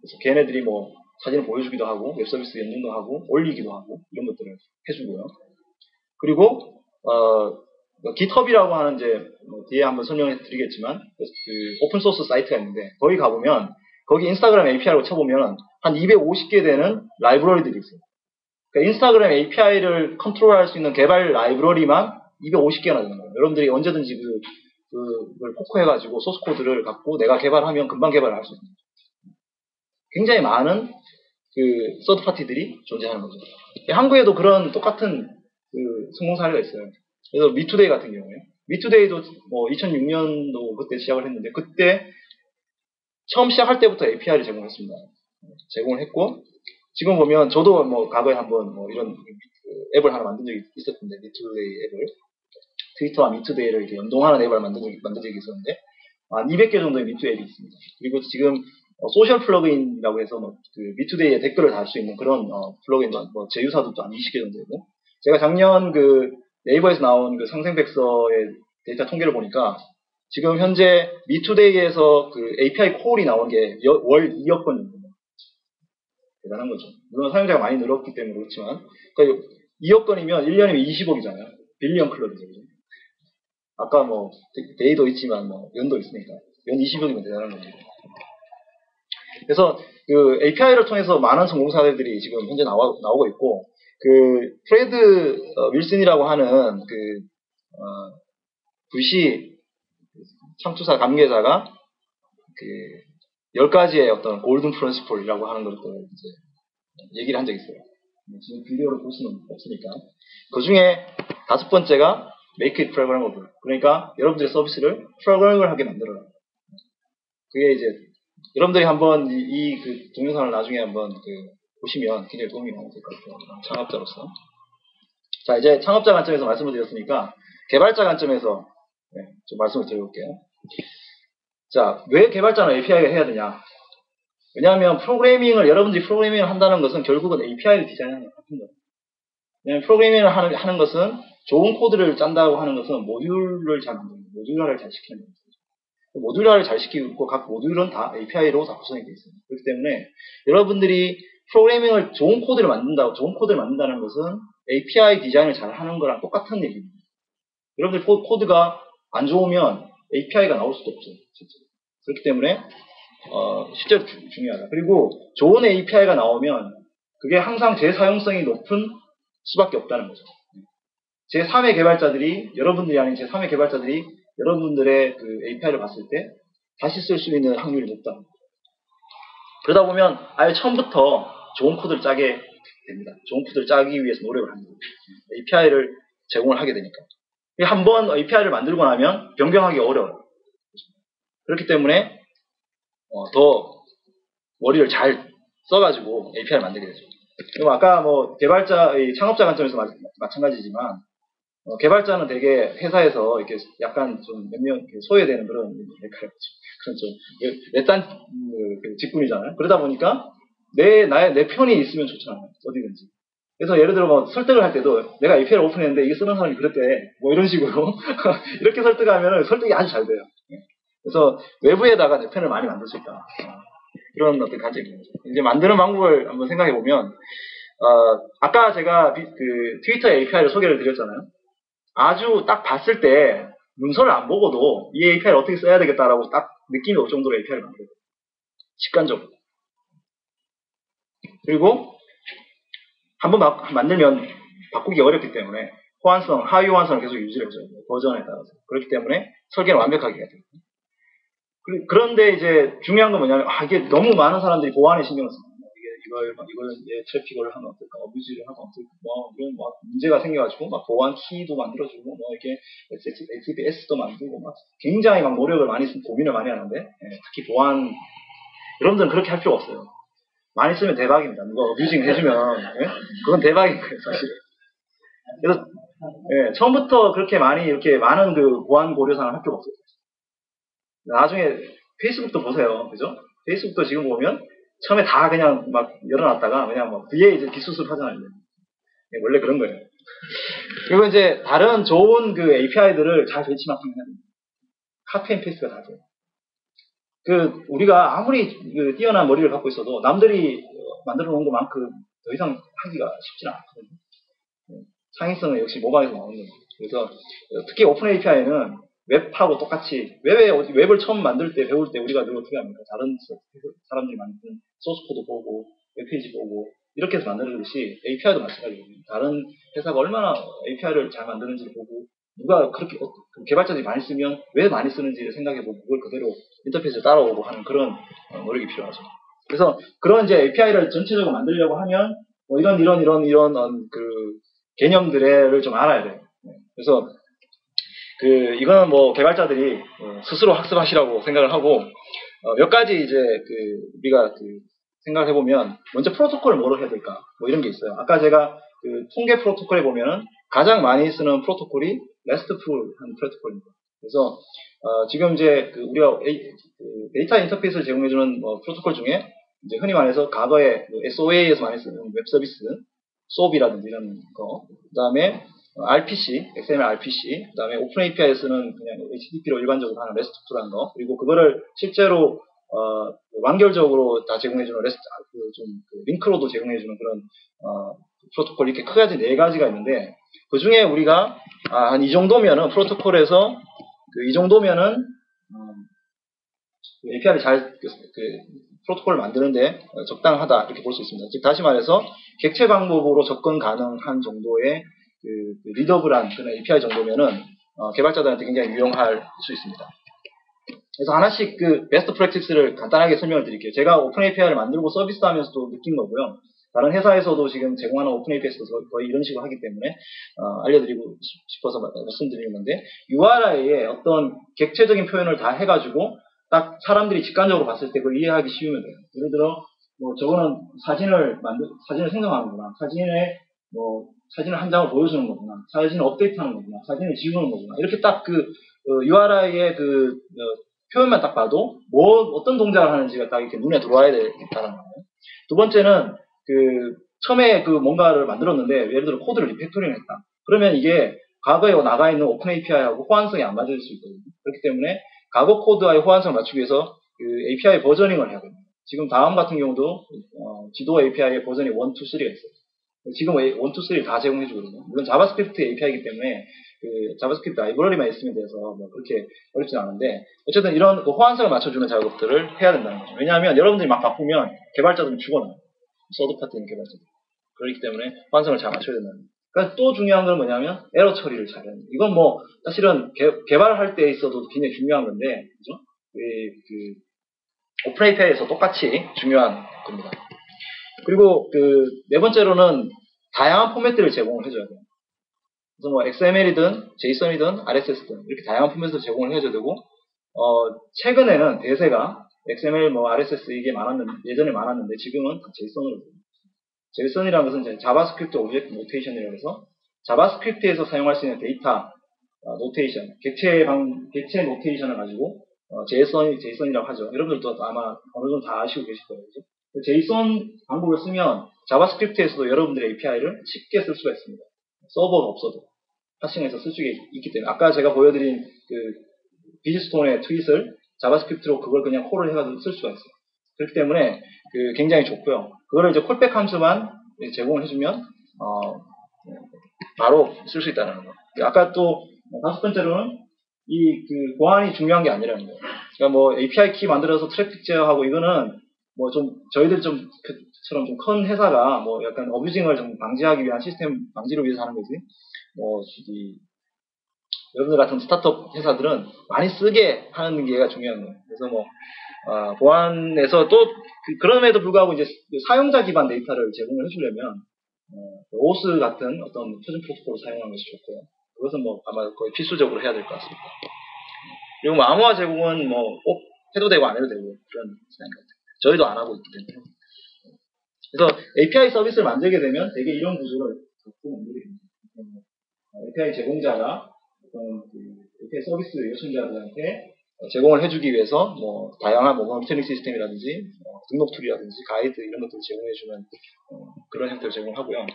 그래서 걔네들이 뭐 사진을 보여주기도 하고 웹서비스 연동도 하고 올리기도 하고 이런 것들을 해주고요. 그리고 GitHub이라고 하는 이제 뒤에 한번 설명해 드리겠지만 그 오픈소스 사이트가 있는데 거기 가보면 거기 인스타그램 API라고 쳐보면 한 250개 되는 라이브러리들이 있어요. 그러니까 인스타그램 API를 컨트롤할 수 있는 개발 라이브러리만 250개나 되는 거예요. 여러분들이 언제든지 그걸 포커해가지고 소스 코드를 갖고 내가 개발하면 금방 개발을 할 수 있는 거죠. 굉장히 많은 그 서드 파티들이 존재하는 거죠. 한국에도 그런 똑같은 성공 사례가 있어요. 그래서 미투데이 같은 경우에 미투데이도 뭐 2006년도 그때 시작을 했는데 그때 처음 시작할 때부터 API를 제공했습니다. 제공을 했고 지금 보면 저도 뭐 과거에 한번 뭐 이런 앱을 하나 만든 적이 있었는데 미투데이 앱을 트위터와 미투데이를 이렇게 연동하는 앱을 만든 적이 있었는데 한 200개 정도의 미투 앱이 있습니다. 그리고 지금 소셜 플러그인이라고 해서 뭐 그 미투데이에 댓글을 달 수 있는 그런 플러그인도 뭐 제휴사도 또 한 20개 정도 되고 제가 작년 그 네이버에서 나온 그 상생백서의 데이터 통계를 보니까 지금 현재 미투데이에서 그 API 콜이 나온 게 월 2억 건 정도 대단한 거죠. 물론 사용자가 많이 늘었기 때문에 그렇지만 그러니까 2억 건이면 1년이면 20억이잖아요. 빌리언 클럽이죠. 아까 뭐 데이도 있지만 뭐 연도 있으니까 연 20억이면 대단한 거죠. 그래서 그 API를 통해서 많은 성공 사례들이 지금 현재 나오고 있고 그 프레드 윌슨이라고 하는 그 부시 창투사 감계자가 그 10가지의 어떤 골든 프린시플이라고 하는 것을 이제 얘기를 한 적이 있어요. 지금 비디오를 볼 수는 없으니까. 그 중에 5번째가 make it programmable. 그러니까 여러분들의 서비스를 프로그래밍을 하게 만들어라. 그게 이제 여러분들이 한번 그 동영상을 나중에 한번 보시면 굉장히 도움이 많이 될 것 같아요. 창업자로서. 자, 이제 창업자 관점에서 말씀을 드렸으니까 개발자 관점에서 좀 말씀을 드려볼게요. 자, 왜 개발자는 API를 해야 되냐? 왜냐하면 여러분들이 프로그래밍을 한다는 것은 결국은 API를 디자인하는 것 같은 거예요. 왜냐하면 프로그래밍을 하는 것은 좋은 코드를 짠다고 하는 것은 모듈을 잘 만드는 거예요. 모듈화를 잘 시키는 거예요. 모듈화를 잘 시키고 각 모듈은 다 API로 다 구성이 되어 있습니다. 그렇기 때문에 여러분들이 프로그래밍을 좋은 코드를 만든다는 것은 API 디자인을 잘 하는 거랑 똑같은 얘기입니다. 여러분들 코드가 안 좋으면 API가 나올 수도 없어요. 진짜. 그렇기 때문에 실제로 중요하다. 그리고 좋은 API가 나오면 그게 항상 재사용성이 높은 수밖에 없다는 거죠. 제3의 개발자들이 여러분들이 아닌 제3의 개발자들이 여러분들의 그 API를 봤을 때 다시 쓸 수 있는 확률이 높다. 그러다 보면 아예 처음부터 좋은 코드를 짜게 됩니다. 좋은 코드를 짜기 위해서 노력을 합니다. API를 제공을 하게 되니까. 한번 API를 만들고 나면 변경하기 어려워요. 그렇기 때문에 더 머리를 잘 써가지고 API를 만들게 되죠. 그리고 아까 뭐 창업자 관점에서 마찬가지지만 개발자는 되게 회사에서 이렇게 약간 좀 몇 년 소외되는 그런 좀 외딴 직군이잖아요. 그러다 보니까 내 편이 있으면 좋잖아요. 어디든지. 그래서 예를 들어 뭐 설득을 할 때도 내가 API를 오픈했는데 이게 쓰는 사람이 그랬대. 뭐 이런 식으로. 이렇게 설득하면 설득이 아주 잘 돼요. 그래서 외부에다가 내 편을 많이 만들 수 있다. 그런 어떤 관점입니다. 이제 만드는 방법을 한번 생각해 보면, 아까 제가 그 트위터 API를 소개를 드렸잖아요. 아주 딱 봤을 때 문서를 안 보고도 이 API를 어떻게 써야 되겠다라고 딱 느낌이 올 정도로 API를 만들어요. 직관적으로. 그리고 한번 만들면 바꾸기 어렵기 때문에 호환성, 하위 호환성을 계속 유지를 해줘요. 버전에 따라서. 그렇기 때문에 설계는 완벽하게 해야 돼요. 그런데 이제 중요한 건 뭐냐면, 이게 너무 많은 사람들이 보안에 신경을 써요. 이걸 트래픽을 하면 어떨까, 어뷰지를 하면 어떨까, 이런 문제가 생겨가지고, 보안 키도 만들어주고, 이렇게 HTTPS도 만들고, 굉장히 노력을 많이 쓰고 고민을 많이 하는데, 특히 보안, 여러분들은 그렇게 할 필요 없어요. 많이 쓰면 대박입니다. 누가 어뷰징 해주면, 그건 대박인 거예요, 사실. 그래서, 처음부터 그렇게 이렇게 많은 그 보안 고려사항을 할 필요가 없어요. 나중에 페이스북도 보세요. 그죠? 페이스북도 지금 보면 처음에 다 그냥 열어놨다가 그냥 뒤에 이제 뒷수습 하잖아요. 원래 그런 거예요. 그리고 이제 다른 좋은 그 API들을 잘 벤치마킹 해야 됩니다. 카피 앤 페이스트가 다 돼요. 우리가 아무리 뛰어난 머리를 갖고 있어도 남들이 만들어 놓은 것만큼 더 이상 하기가 쉽지는 않거든요. 창의성은 역시 모방에서 나오는 거예요. 그래서 특히 오픈 API는 웹하고 똑같이 웹을 처음 만들 때 배울 때 우리가 늘 어떻게 합니까? 다른 사람들이 만든 소스 코드 보고 웹페이지 보고 이렇게 해서 만들듯이 API도 마찬가지거든요. 다른 회사가 얼마나 API를 잘 만드는지를 보고 누가 그렇게 개발자들이 많이 쓰면 왜 많이 쓰는지를 생각해보고 그걸 그대로 인터페이스를 따라오고 하는 그런 노력이 필요하죠. 그래서 그런 이제 API를 전체적으로 만들려고 하면 이런 그 개념들을 좀 알아야 돼요. 그래서 이거는 개발자들이 스스로 학습하시라고 생각을 하고, 몇 가지 이제 우리가 생각을 해보면, 먼저 프로토콜을 뭐로 해야 될까? 이런 게 있어요. 아까 제가 통계 프로토콜에 보면은 가장 많이 쓰는 프로토콜이 RESTful 프로토콜입니다. 그래서, 지금 이제 우리가 데이터 인터페이스를 제공해주는 프로토콜 중에 이제 흔히 말해서 과거에 SOA에서 많이 쓰는 웹 서비스, SOAP이라든지 이런 거, 그 다음에 RPC, XML RPC, 그 다음에 오픈 API에 쓰는 그냥 HTTP로 일반적으로 하는 RESTful한 거, 그리고 그거를 실제로, 완결적으로 다 제공해주는 링크로도 제공해주는 그런, 프로토콜 이렇게 크게 네 가지가 있는데, 그 중에 우리가, 한 이 정도면은, 프로토콜에서, 이 정도면은, API를 프로토콜을 만드는데 적당하다, 이렇게 볼 수 있습니다. 즉, 다시 말해서, 객체 방법으로 접근 가능한 정도의 리더블한 그런 API 정도면은 개발자들한테 굉장히 유용할 수 있습니다. 그래서 하나씩 베스트 프랙티스를 간단하게 설명을 드릴게요. 제가 오픈 API를 만들고 서비스하면서도 느낀 거고요. 다른 회사에서도 지금 제공하는 오픈 API에서도 거의 이런 식으로 하기 때문에 알려드리고 싶어서 말씀드리는 건데, URI에 어떤 객체적인 표현을 다 해가지고 딱 사람들이 직관적으로 봤을 때 그걸 이해하기 쉬우면 돼요. 예를 들어 저거는 사진을 생성하는구나. 사진을 한 장을 보여주는 거구나. 사진을 업데이트하는 거구나. 사진을 지우는 거구나. 이렇게 딱 URI의 표현만 딱 봐도 어떤 동작을 하는지가 딱 이렇게 눈에 들어와야 되겠다는 거예요. 두 번째는 처음에 뭔가를 만들었는데 예를 들어 코드를 리팩토링 했다. 그러면 이게 과거에 나가 있는 오픈 API하고 호환성이 안 맞을 수 있거든요. 그렇기 때문에 과거 코드와의 호환성을 맞추기 위해서 API 버저닝을 해야 됩니다. 지금 다음 같은 경우도 지도 API의 버전이 1, 2, 3가 있어요. 지금 1, 2, 3를 다 제공해주거든요. 물론 자바스크립트 API이기 때문에 자바스크립트 라이브러리만 있으면 돼서 그렇게 어렵진 않은데, 어쨌든 이런 호환성을 맞춰주는 작업들을 해야 된다는 거죠. 왜냐하면 여러분들이 막 바꾸면 개발자들은 죽어나요. 서드파트 있는 개발자들. 그렇기 때문에 호환성을 잘 맞춰야 된다는 거죠. 그러니까 또 중요한 건 뭐냐면 에러 처리를 잘해야 됩니다. 이건 사실은 개발할 때 있어도 굉장히 중요한 건데, 그죠? 오픈 API에서 똑같이 중요한 겁니다. 그리고 네 번째로는 다양한 포맷들을 제공을 해줘야 돼요. 그래서 XML이든 JSON이든 RSS든 이렇게 다양한 포맷을 제공을 해줘야 되고, 최근에는 대세가 XML, RSS 이게 예전에 많았는데 지금은 JSON으로 돼요. JSON이라는 것은 이제 자바스크립트 오브젝트 노테이션이라고 해서 자바스크립트에서 사용할 수 있는 데이터 노테이션, 객체 노테이션을 가지고 JSON이라고 하죠. 여러분들도 아마 어느 정도 다 아시고 계실 거예요. 그죠? JSON 방법을 쓰면 자바스크립트에서도 여러분들의 API를 쉽게 쓸 수가 있습니다. 서버가 없어도 파싱해서 쓸 수가 있기 때문에 아까 제가 보여드린 그 비즈스톤의 트윗을 자바스크립트로 그걸 그냥 콜을 해가지고 쓸 수가 있어요. 그렇기 때문에 그 굉장히 좋고요. 그거를 이제 콜백 함수만 제공을 해주면 바로 쓸 수 있다는 거. 아까 또 다섯 번째로는 이 그 보안이 중요한 게 아니라는 거예요. 그러니까 뭐 API 키 만들어서 트래픽 제어하고 이거는 뭐 좀 저희들 좀 그처럼 좀 큰 회사가 뭐 약간 어뷰징을 좀 방지하기 위한 시스템 방지를 위해서 하는 거지. 뭐 이 여러분들 같은 스타트업 회사들은 많이 쓰게 하는 게 중요한 거예요. 그래서 뭐 보안에서 또 그럼에도 불구하고 이제 사용자 기반 데이터를 제공을 해주려면 오스 같은 어떤 표준 프로토콜을 사용하는 것이 좋고요. 그것은 뭐 아마 거의 필수적으로 해야 될 것 같습니다. 그리고 뭐 암호화 제공은 뭐 꼭 해도 되고 안 해도 되고 그런 생각 같아요. 저희도 안 하고 있기 때문에. 그래서 API 서비스를 만들게 되면 되게 이런 구조를 갖고 만들게 됩니다. API 제공자가 어떤 그 API 서비스 요청자들한테 제공을 해주기 위해서 뭐 다양한 뭐 모니터링 시스템이라든지 등록 툴이라든지 가이드 이런 것들을 제공해주는 그런 형태를 제공하고요.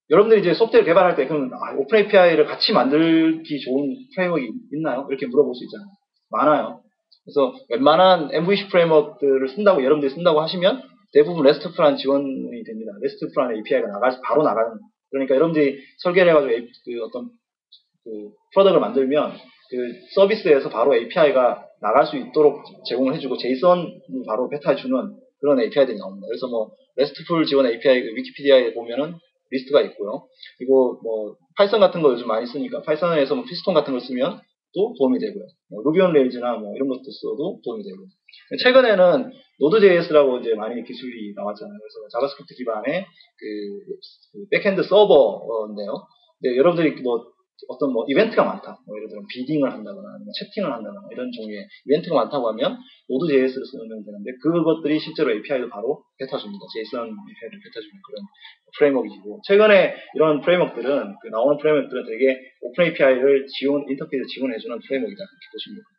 여러분들이 이제 소프트웨어 개발할 때 그럼 오픈 API를 같이 만들기 좋은 프레임워크가 있나요? 이렇게 물어볼 수 있잖아요. 많아요. 그래서 웬만한 MVC 프레임워크들을 쓴다고 여러분들이 쓴다고 하시면 대부분 RESTful한 지원이 됩니다. RESTful한 API가 바로 나가는. 그러니까 여러분들이 설계를 해가지고 그 어떤 그 프로덕트를 만들면 그 서비스에서 바로 API가 나갈 수 있도록 제공을 해주고 JSON을 바로 베타해주는 그런 API들이 나옵니다. 그래서 뭐 RESTful 지원 API 그 위키피디아에 보면은 리스트가 있고요. 그리고 뭐 파이썬 같은 거 요즘 많이 쓰니까 파이썬에서 뭐 피스톤 같은 걸 쓰면 또 도움이 되고요. 뭐 루비 온 레일즈나 뭐 이런 것도 써도 도움이 되고요. 최근에는 노드.js라고 이제 많이 기술이 나왔잖아요. 그래서 자바스크립트 기반의 그 백핸드 서버인데요. 근데 여러분들이 뭐 어떤 뭐 이벤트가 많다. 뭐 예를 들어 비딩을 한다거나 아니면 채팅을 한다거나 이런 종류의 이벤트가 많다고 하면 노드.js를 쓰면 되는데 그것들이 실제로 API도 바로 뱉어줍니다. JSON API를 뱉어주는 그런 프레임워크이고 최근에 이런 프레임워크들은 나오는 프레임워크들은 되게 오픈 API를 인터페이스 지원해주는 프레임워크이다 이렇게 보시면 됩니다.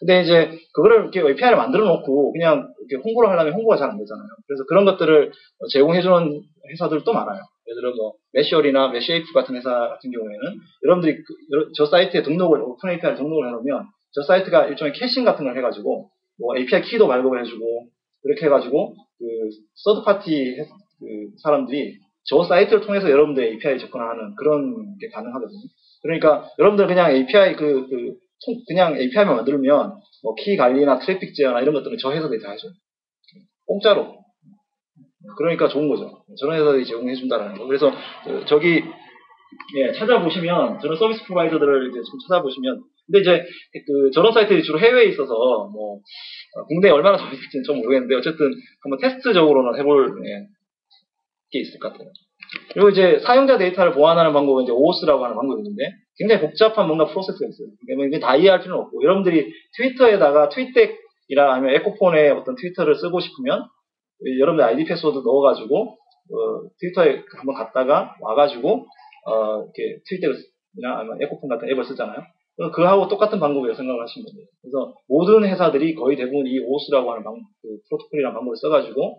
근데 이제 그거를 이렇게 API를 만들어 놓고 그냥 이렇게 홍보를 하려면 홍보가 잘 안 되잖아요. 그래서 그런 것들을 제공해주는 회사들도 많아요. 예를 들어 뭐 매시얼이나 매시에이프 같은 회사 같은 경우에는 여러분들이 저 사이트에 등록을 오픈 API를 등록을 해놓으면 저 사이트가 일종의 캐싱 같은 걸 해가지고 뭐 API 키도 발급을 해주고 그렇게 해가지고 그 서드 파티 사람들이 저 사이트를 통해서 여러분들의 API 접근하는 그런 게 가능하거든요. 그러니까 여러분들 그냥 API 그냥 API만 만들면 뭐 키 관리나 트래픽 제어나 이런 것들은 저 회사들이 다 해줘요. 공짜로. 그러니까 좋은 거죠. 저런 회사들이 제공해준다는 거. 그래서 저기 찾아보시면 저런 서비스 프로바이더들을 이제 좀 찾아보시면 근데 이제 저런 사이트들이 주로 해외에 있어서 뭐 국내에 얼마나 더 있을지는 좀 모르겠는데 어쨌든 한번 테스트적으로는 해볼 게 있을 것 같아요. 그리고 이제 사용자 데이터를 보완하는 방법은 이제 OAuth라고 하는 방법이 있는데 굉장히 복잡한 뭔가 프로세스가 있어요. 이게 다 이해할 필요는 없고 여러분들이 트위터에다가 트윗덱이나 아니면 에코폰에 어떤 트위터를 쓰고 싶으면 여러분들 아이디 패스워드 넣어가지고 트위터에 한번 갔다가 와가지고 이렇게 트윗덱이나 아니면 에코폰 같은 앱을 쓰잖아요. 그거하고 똑같은 방법이라고 생각을 하시면 돼요. 그래서 모든 회사들이 거의 대부분 이 OAuth라고 하는 프로토콜이라는 방법을 써가지고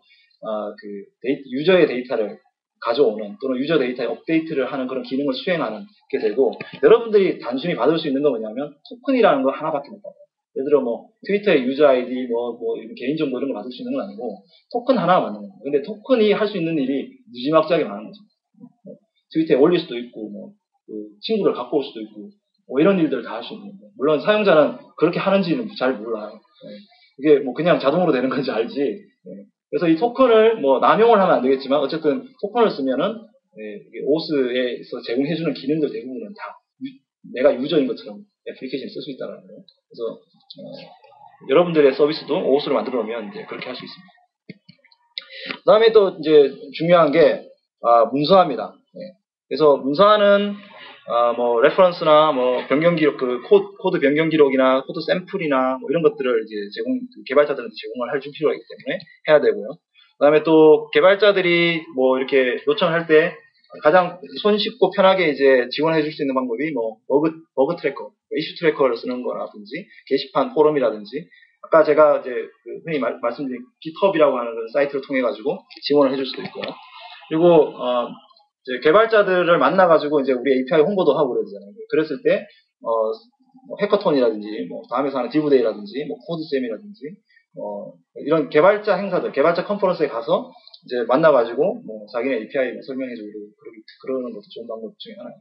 유저의 데이터를 가져오는 또는 유저 데이터에 업데이트를 하는 그런 기능을 수행하는 게 되고 여러분들이 단순히 받을 수 있는 건 뭐냐면 토큰이라는 거 하나밖에 못 받아요. 예를 들어 뭐 트위터의 유저 아이디 뭐 개인정보 이런 거 받을 수 있는 건 아니고 토큰 하나가 받는 거예요. 근데 토큰이 할 수 있는 일이 무지막지하게 많은 거죠. 트위터에 올릴 수도 있고 친구를 갖고 올 수도 있고 이런 일들을 다 할 수 있는 거예요. 물론 사용자는 그렇게 하는지는 잘 몰라요. 이게 뭐 그냥 자동으로 되는 건지 알지. 그래서 이 토큰을 뭐 남용을 하면 안 되겠지만 어쨌든 토큰을 쓰면은 오스에서 제공해주는 기능들 대부분은 다 내가 유저인 것처럼 애플리케이션을 쓸 수 있다는 거예요. 그래서 여러분들의 서비스도 오스를 만들어 놓으면 이제 그렇게 할 수 있습니다. 그다음에 또 이제 중요한 게 문서화입니다. 그래서 문서화는 뭐 레퍼런스나 뭐 변경 기록 코드 변경 기록이나 코드 샘플이나 뭐 이런 것들을 이제 개발자들한테 제공을 해줄 필요가 있기 때문에 해야 되고요. 그다음에 또 개발자들이 뭐 이렇게 요청을 할 때 가장 손쉽고 편하게 이제 지원해 줄 수 있는 방법이 뭐 버그 트래커, 이슈 트래커를 쓰는 거라든지 게시판 포럼이라든지 아까 제가 이제 흔히 말씀드린 GitHub이라고 하는 그런 사이트를 통해 가지고 지원을 해줄 수도 있고요. 그리고 이제 개발자들을 만나가지고 이제 우리 API 홍보도 하고 그래야 되잖아요. 그랬을 때 뭐 해커톤이라든지 뭐 다음에서 하는 디브데이라든지 뭐 코드쌤이라든지 이런 개발자 행사들, 개발자 컨퍼런스에 가서 이제 만나가지고 뭐 자기네 API 설명해주고 그러는 것도 좋은 방법 중에 하나예요.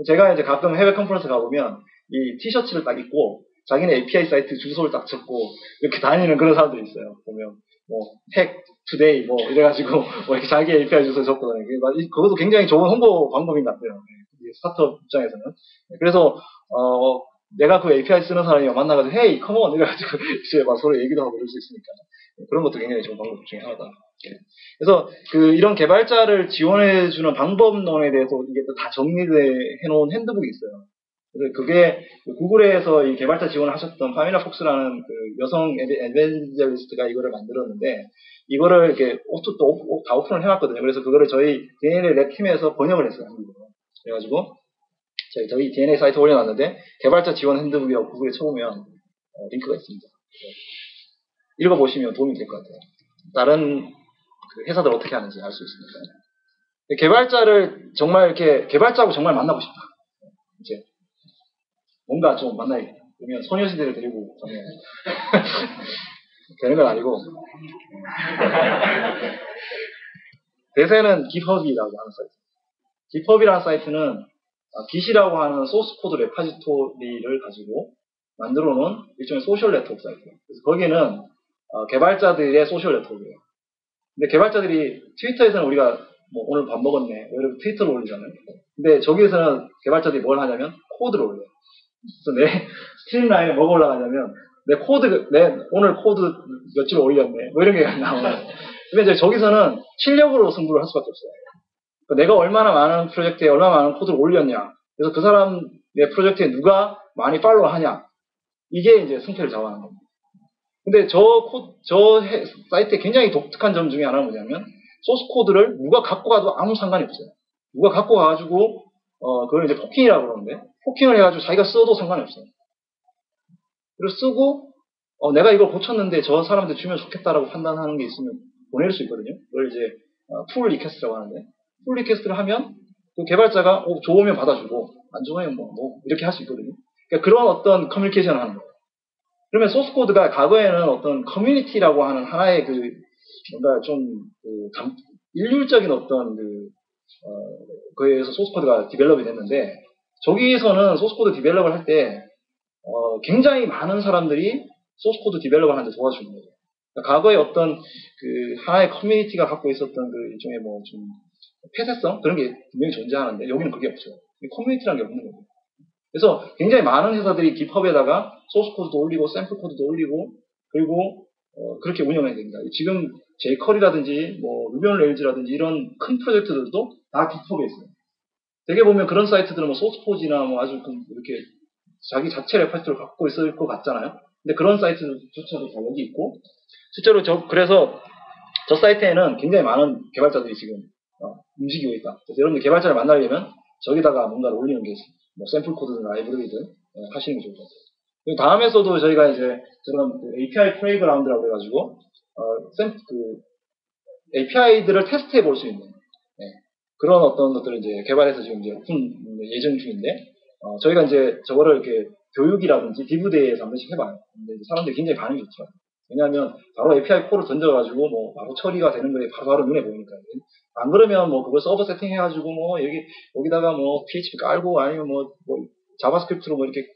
제가 이제 가끔 해외 컨퍼런스 가보면 이 티셔츠를 딱 입고 자기네 API 사이트 주소를 딱 적고 이렇게 다니는 그런 사람들이 있어요. 보면 뭐 핵 투데이 뭐 이래가지고 뭐 이렇게 자기 API 주소 적고 다니고 그것도 굉장히 좋은 홍보 방법인 것 같아요. 스타트업 입장에서는. 그래서 내가 그 API 쓰는 사람이 만나가지고 헤이 컴온 이래가지고 이제 막 서로 얘기도 하고 그럴 수 있으니까 그런 것도 굉장히 좋은 방법 중에 하나다. 그래서 이런 개발자를 지원해주는 방법론에 대해서 이게 또 다 정리해 놓은 핸드북이 있어요. 그래서 그게 구글에서 이 개발자 지원을 하셨던 파미라 폭스라는 그 여성 에반젤리스트가 이거를 만들었는데 이거를 이렇게 다 오픈을 해놨거든요. 그래서 그거를 저희 DNA 랩 팀에서 번역을 했어요. 한국어로. 그래가지고 저희 DNA 사이트에 올려놨는데 개발자 지원 핸드북이라고 구글에 쳐보면 링크가 있습니다. 읽어보시면 도움이 될 것 같아요. 다른 그 회사들 어떻게 하는지 알 수 있으니까. 개발자를 정말 이렇게 개발자하고 정말 만나고 싶다. 이제 뭔가 좀 만나야겠다. 그러면 소녀시대를 데리고 가면 되는 건 아니고 대세는 GitHub이라고 하는 사이트. GitHub이라는 사이트는 Git이라고 하는 소스 코드 레파지토리를 가지고 만들어 놓은 일종의 소셜 네트워크 사이트예요. 그래서 거기는 개발자들의 소셜 네트워크예요. 근데 개발자들이 트위터에서는 우리가 뭐 오늘 밥 먹었네 이렇게 트위터를 올리잖아요. 근데 저기에서는 개발자들이 뭘 하냐면 코드를 올려요. 그래서 내 스트림라인에 뭐가 올라가냐면 내 오늘 코드 며칠 올렸네 뭐 이런 게 나와요. 근데 이제 저기서는 실력으로 승부를 할 수밖에 없어요. 그러니까 내가 얼마나 많은 프로젝트에 얼마나 많은 코드를 올렸냐. 그래서 그 사람의 프로젝트에 누가 많이 팔로우 하냐. 이게 이제 승패를 좌우하는 겁니다. 근데 저 사이트의 굉장히 독특한 점 중에 하나는 뭐냐면 소스 코드를 누가 갖고 가도 아무 상관이 없어요. 누가 갖고 가가지고 그걸 이제 포킹이라고 그러는데 포킹을 해가지고 자기가 써도 상관이 없어요. 그리고 쓰고 내가 이걸 고쳤는데 저 사람한테 주면 좋겠다라고 판단하는 게 있으면 보낼 수 있거든요. 그걸 이제 풀 리퀘스트라고 하는데 풀 리퀘스트를 하면 그 개발자가 좋으면 받아주고 안 좋으면 뭐 이렇게 할 수 있거든요. 그러니까 그런 어떤 커뮤니케이션을 하는 거예요. 그러면 소스 코드가 과거에는 어떤 커뮤니티라고 하는 하나의 뭔가 좀 일률적인 어떤 그에 의해서 소스 코드가 디벨롭이 됐는데 저기에서는 소스 코드 디벨롭을 할 때 굉장히 많은 사람들이 소스 코드 디벨롭을 하는데 도와주는 거예요. 그러니까 과거에 어떤 하나의 커뮤니티가 갖고 있었던 일종의 뭐 좀 폐쇄성 그런 게 분명히 존재하는데 여기는 그게 없어요. 커뮤니티라는 게 없는 거예요. 그래서 굉장히 많은 회사들이 깃허브에다가 소스 코드도 올리고 샘플 코드도 올리고 그리고 그렇게 운영해야 됩니다. 지금 제이컬이라든지 뭐 루비 온 레일즈라든지 이런 큰 프로젝트들도 다 깃허브에 있어요. 되게 보면 그런 사이트들은 뭐 소스포지나 뭐 아주 이렇게 자기 자체 레파지토를 갖고 있을 것 같잖아요. 근데 그런 사이트조차도 다 여기 있고 실제로 그래서 저 사이트에는 굉장히 많은 개발자들이 지금 움직이고 있다. 그래서 여러분들 개발자를 만나려면 저기다가 뭔가를 올리는 게 뭐 샘플 코드든 라이브러리든 하시는 게 좋을 것 같아요. 다음에서도 저희가 이제 저런 API 플레이그라운드라고 해가지고 API들을 테스트해 볼 수 있는 그런 어떤 것들을 이제 개발해서 지금 이제 오픈 예정 중인데 저희가 이제 저거를 이렇게 교육이라든지 디브데이에서 한 번씩 해봐요. 근데 이제 사람들이 굉장히 반응이 좋더라고요. 왜냐하면 바로 API 콜을 던져가지고 뭐 바로 처리가 되는 거에 바로 눈에 보이니까요. 안 그러면 뭐 그걸 서버 세팅해가지고 뭐 여기다가 뭐 PHP 깔고 아니면 뭐 자바스크립트로 뭐 이렇게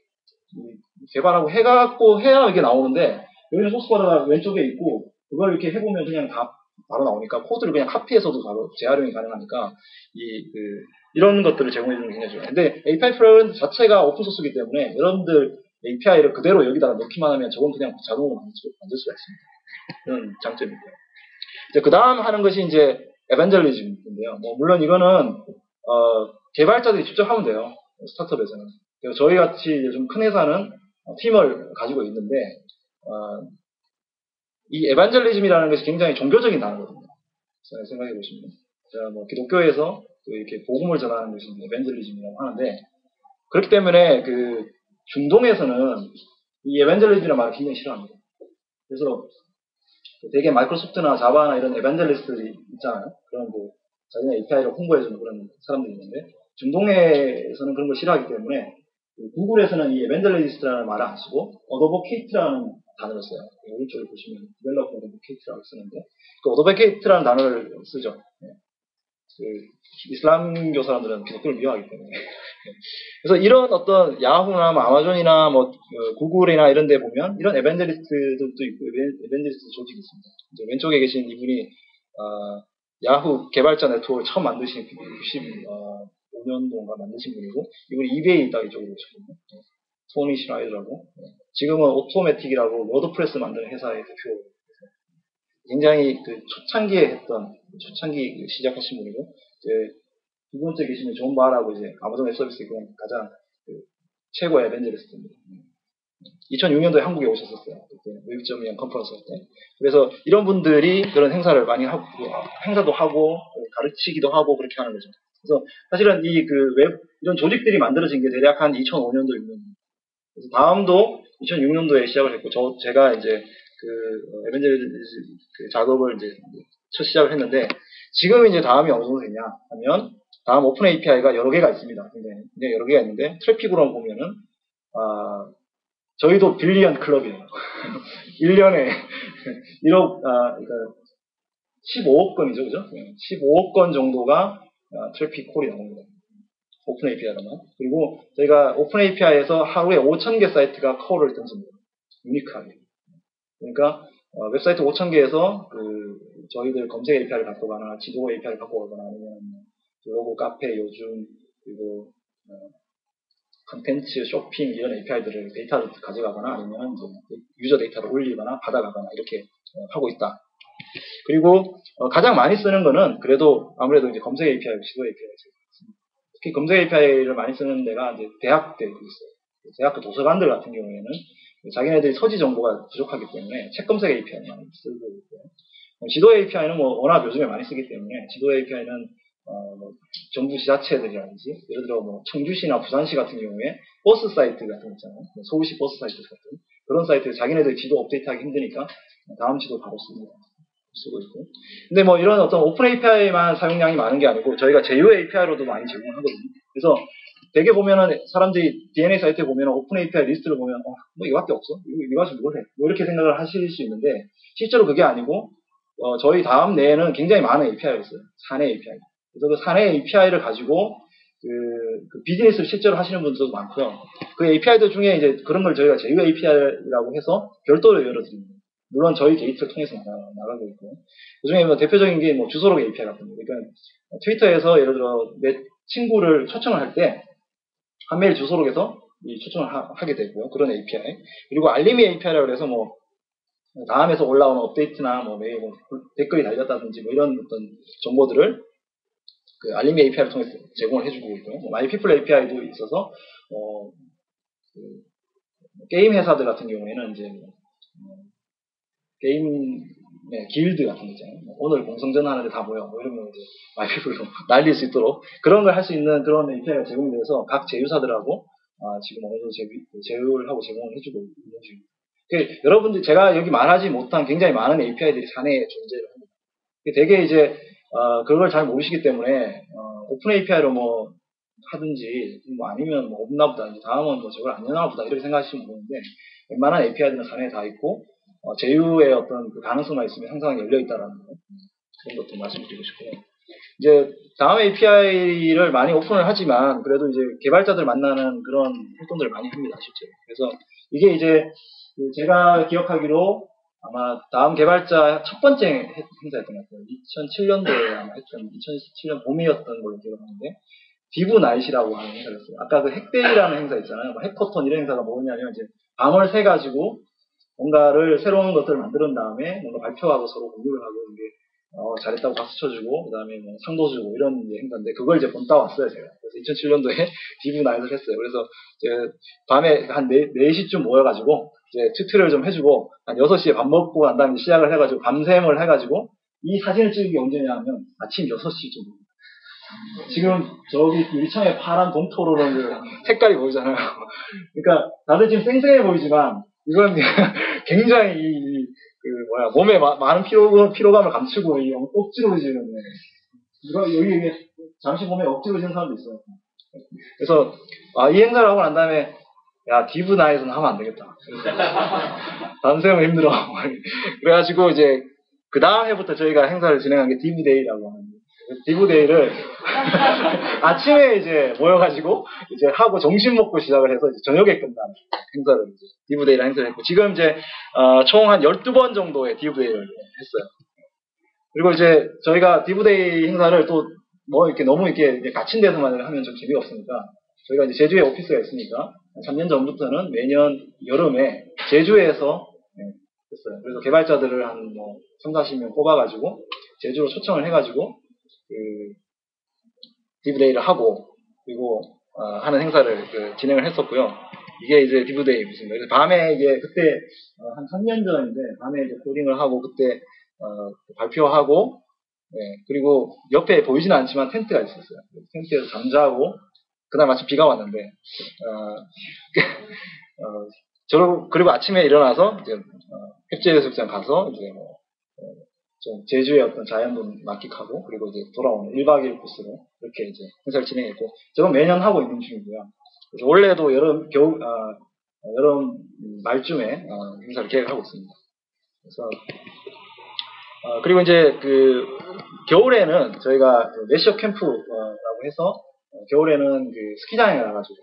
개발하고 해갖고 해야 이게 나오는데 여기는 소스코드가 왼쪽에 있고 그걸 이렇게 해보면 그냥 다 바로 나오니까 코드를 그냥 카피해서도 바로 재활용이 가능하니까 이런 것들을 제공해주는 게 굉장히 좋아요. 근데 API 프로그램 자체가 오픈소스이기 때문에 여러분들 API를 그대로 여기다가 넣기만 하면 저건 그냥 자동으로 만들 수가 있습니다. 이런 장점이 있고요. 이제 그 다음 하는 것이 이제 에반젤리즘인데요. 뭐 물론 이거는 개발자들이 직접 하면 돼요. 스타트업에서는. 저희 같이 좀 큰 회사는 팀을 가지고 있는데 이 에반젤리즘이라는 것이 굉장히 종교적인 단어거든요. 생각해 보시면 뭐 기독교에서 이렇게 복음을 전하는 것이 에반젤리즘이라고 하는데 그렇기 때문에 중동에서는 이 에반젤리즘이라는 말을 굉장히 싫어합니다. 그래서 되게 마이크로소프트나 자바나 이런 에반젤리스트들이 있잖아요. 그런 뭐 자기네 API를 홍보해주는 그런 사람들이 있는데 중동에서는 그런 걸 싫어하기 때문에 구글에서는 이 에반젤리스트라는 말을 안 쓰고 어도보케이트라는 단어를 써요. 오른쪽에 보시면 디벨로퍼 어도보케이트라고 쓰는데 그 어도보케이트라는 단어를 쓰죠. 그 이슬람교 사람들은 기독교를 미워하기 때문에. 그래서 이런 어떤 야후나 뭐 아마존이나 뭐 구글이나 이런 데 보면 이런 에반젤리스트들도 있고 에반젤리스트 조직이 있습니다. 이제 왼쪽에 계신 이분이 야후 개발자 네트워크를 처음 만드신 95년도인가 만드신 분이고 이분이 이베이 딱 이쪽으로 오셨거든요. 토니 슈나이더라고. 지금은 오토매틱이라고 워드프레스 만드는 회사의 대표. 굉장히 그 초창기에 시작하신 분이고 이제 두 번째 계시는 존 바라고 이제 아마존 웹 서비스 그냥 가장 최고의 에반젤리스트입니다. 2006년도에 한국에 오셨었어요. 그때 웹점이랑 컨퍼런스 할 때. 그래서 이런 분들이 그런 행사를 많이 하고 행사도 하고 가르치기도 하고 그렇게 하는 거죠. 그래서 사실은 이 그 웹 이런 조직들이 만들어진 게 대략 한 2005년도 6년입니다. 그래서 다음도 2006년도에 시작을 했고 제가 이제 그 에반젤리스트 그 작업을 이제 첫 시작을 했는데 지금 이제 다음이 어느 정도 되냐 하면 다음 오픈 API가 여러 개가 있습니다. 굉장히 여러 개가 있는데 트래픽으로 보면은 저희도 빌리언 클럽이에요. 1년에 1억 그러니까 15억 건이죠, 그죠? 15억 건 정도가 트래픽 콜이 나옵니다. 오픈 API로만. 그리고 저희가 오픈 API에서 하루에 5,000개 사이트가 콜을 던집니다. 유니크하게. 그러니까 웹사이트 5,000개에서 그 저희들 검색 API를 갖고 가나 지도 API를 갖고 가거나 아니면 블로그, 카페, 요즘 그리고 컨텐츠, 쇼핑 이런 API들을 데이터를 가져가거나 아니면 이제 유저 데이터를 올리거나 받아가거나 이렇게 하고 있다. 그리고 가장 많이 쓰는 거는 그래도 아무래도 이제 검색 API, 지도 API가 있습니다. 특히 검색 API를 많이 쓰는 데가 이제 대학들이 있어요. 대학교 도서관들 같은 경우에는 자기네들이 서지 정보가 부족하기 때문에 책 검색 API를 많이 쓰고 있고요. 지도 API는 뭐 워낙 요즘에 많이 쓰기 때문에 지도 API는 뭐 정부 지자체들이라든지 예를 들어 뭐 청주시나 부산시 같은 경우에 버스 사이트 같은 거 있잖아요. 서울시 버스 사이트 같은 그런 사이트에 자기네들 지도 업데이트하기 힘드니까 다음 지도 바로 쓰고 있고. 근데 뭐 이런 어떤 오픈 API만 사용량이 많은 게 아니고 저희가 제휴 API로도 많이 제공을 하거든요. 그래서 되게 보면은 사람들이 DNA 사이트에 보면은 오픈 API 리스트를 보면 뭐 이거밖에 없어? 이거 가지고 뭘 해? 뭐 이렇게 생각을 하실 수 있는데 실제로 그게 아니고 저희 다음 내에는 굉장히 많은 API가 있어요. 사내 API. 그래서 그 사내 API를 가지고 그 비즈니스를 실제로 하시는 분들도 많고요. 그 API들 중에 이제 그런 걸 저희가 제휴 API라고 해서 별도로 열어드립니다. 물론 저희 게이트를 통해서 나가고 있고. 그 중에 뭐 대표적인 게 뭐 주소록 API 같은 거. 그러니까 트위터에서 예를 들어 내 친구를 초청을 할 때 한 메일 주소록에서 이 초청을 하게 되고요. 그런 API. 그리고 알림이 API라고 해서 뭐 다음에서 올라오는 업데이트나 뭐 메일 댓글이 달렸다든지 뭐 이런 어떤 정보들을 그 알림이 API를 통해서 제공을 해주고 있고요. 뭐 마이피플 API도 있어서 그 게임 회사들 같은 경우에는 이제 게임 길드 같은 거 있잖아요. 오늘 공성전 하는데 다 모여. 뭐 이런 거 이제 마이피플로 날릴 수 있도록 그런 걸 할 수 있는 그런 API가 제공이 돼서 각 제휴사들하고 지금 어느 정도 제휴를 하고 제공을 해주고 있는 중입니다. 여러분들 제가 여기 말하지 못한 굉장히 많은 API들이 사내에 존재를 합니다. 되게 이제 그걸 잘 모르시기 때문에 오픈 API로 뭐 하든지 뭐 아니면 뭐 없나 보다 이제 다음은 뭐 저걸 안 여나 보다 이렇게 생각하시면 모르는데 웬만한 API들은 사내에 다 있고 제휴의 어떤 그 가능성만 있으면 항상 열려 있다라는 거 그런 것도 말씀드리고 싶고요. 이제 다음 API를 많이 오픈을 하지만 그래도 이제 개발자들 만나는 그런 활동들을 많이 합니다 실제로. 그래서 이게 이제 제가 기억하기로 아마 다음 개발자 첫 번째 행사였던 것 같아요. 2007년도에 아마 했던 2017년 봄이었던 걸로 기억하는데 디브 나잇이라고 하는 행사였어요. 아까 그 핵데이라는 행사 있잖아요. 해커톤 이런 행사가 뭐냐면 이제 밤을 새 가지고 뭔가를 새로운 것들을 만든 다음에 뭔가 발표하고 서로 공유를 하고 이게 잘했다고 박수 쳐주고 그다음에 뭐 상도 주고 이런 이제 행사인데 그걸 이제 본따 왔어요 제가. 그래서 2007년도에 디브 나잇을 했어요. 그래서 이제 밤에 한 4시쯤 모여가지고 이제 튜토리얼 좀 해주고 한 6시에 밥 먹고 난 다음에 시작을 해가지고 밤샘을 해가지고 이 사진을 찍은 게 언제냐 하면 아침 6시쯤. 지금 저기 유리창에 파란 동토로는 색깔이 보이잖아요. 그러니까 다들 지금 쌩쌩해 보이지만 이건 굉장히 몸에 많은 피로감을 감추고 억지로 지는 여기 잠시 몸에 억지로 지는 사람도 있어요. 그래서 이 행사를 하고 난 다음에 야 디브 나잇은 하면 안 되겠다. 밤새면 힘들어. 그래가지고 이제 그 다음 해부터 저희가 행사를 진행한 게 디브데이라고 하는데 디브데이를 아침에 이제 모여가지고 이제 하고 점심 먹고 시작을 해서 이제 저녁에 끝나는 행사를 이제 디브데이라는 행사를 했고 지금 이제 총 한 12번 정도의 디브데이를 했어요. 그리고 이제 저희가 디브데이 행사를 또 뭐 이렇게 너무 이렇게 갇힌 데서만 하면 좀 재미가 없으니까 저희가 이제 제주에 오피스가 있으니까 3년 전부터는 매년 여름에 제주에서 했어요. 그래서 개발자들을 한 3, 40명 뽑아가지고 제주로 초청을 해가지고 그 디브데이를 하고 그리고 하는 행사를 진행을 했었고요. 이게 이제 디브데이 무슨 그래서 밤에 이게 그때 한 3년 전인데 밤에 이제 코딩을 하고 그때 발표하고 그리고 옆에 보이지는 않지만 텐트가 있었어요. 텐트에서 잠자고 그날 마침 비가 왔는데 그리고 아침에 일어나서 이제 캡제해수욕장 가서 이제 좀 제주의 어떤 자연분 만끽하고 그리고 이제 돌아오는 1박 2일 코스로 이렇게 이제 행사를 진행했고 저는 매년 하고 있는 중이고요. 그래서 올해도 여름 말쯤에 행사를 계획하고 있습니다. 그래서 그리고 이제 그 겨울에는 저희가 매시업 캠프라고 해서 겨울에는 그 스키장에 가가지고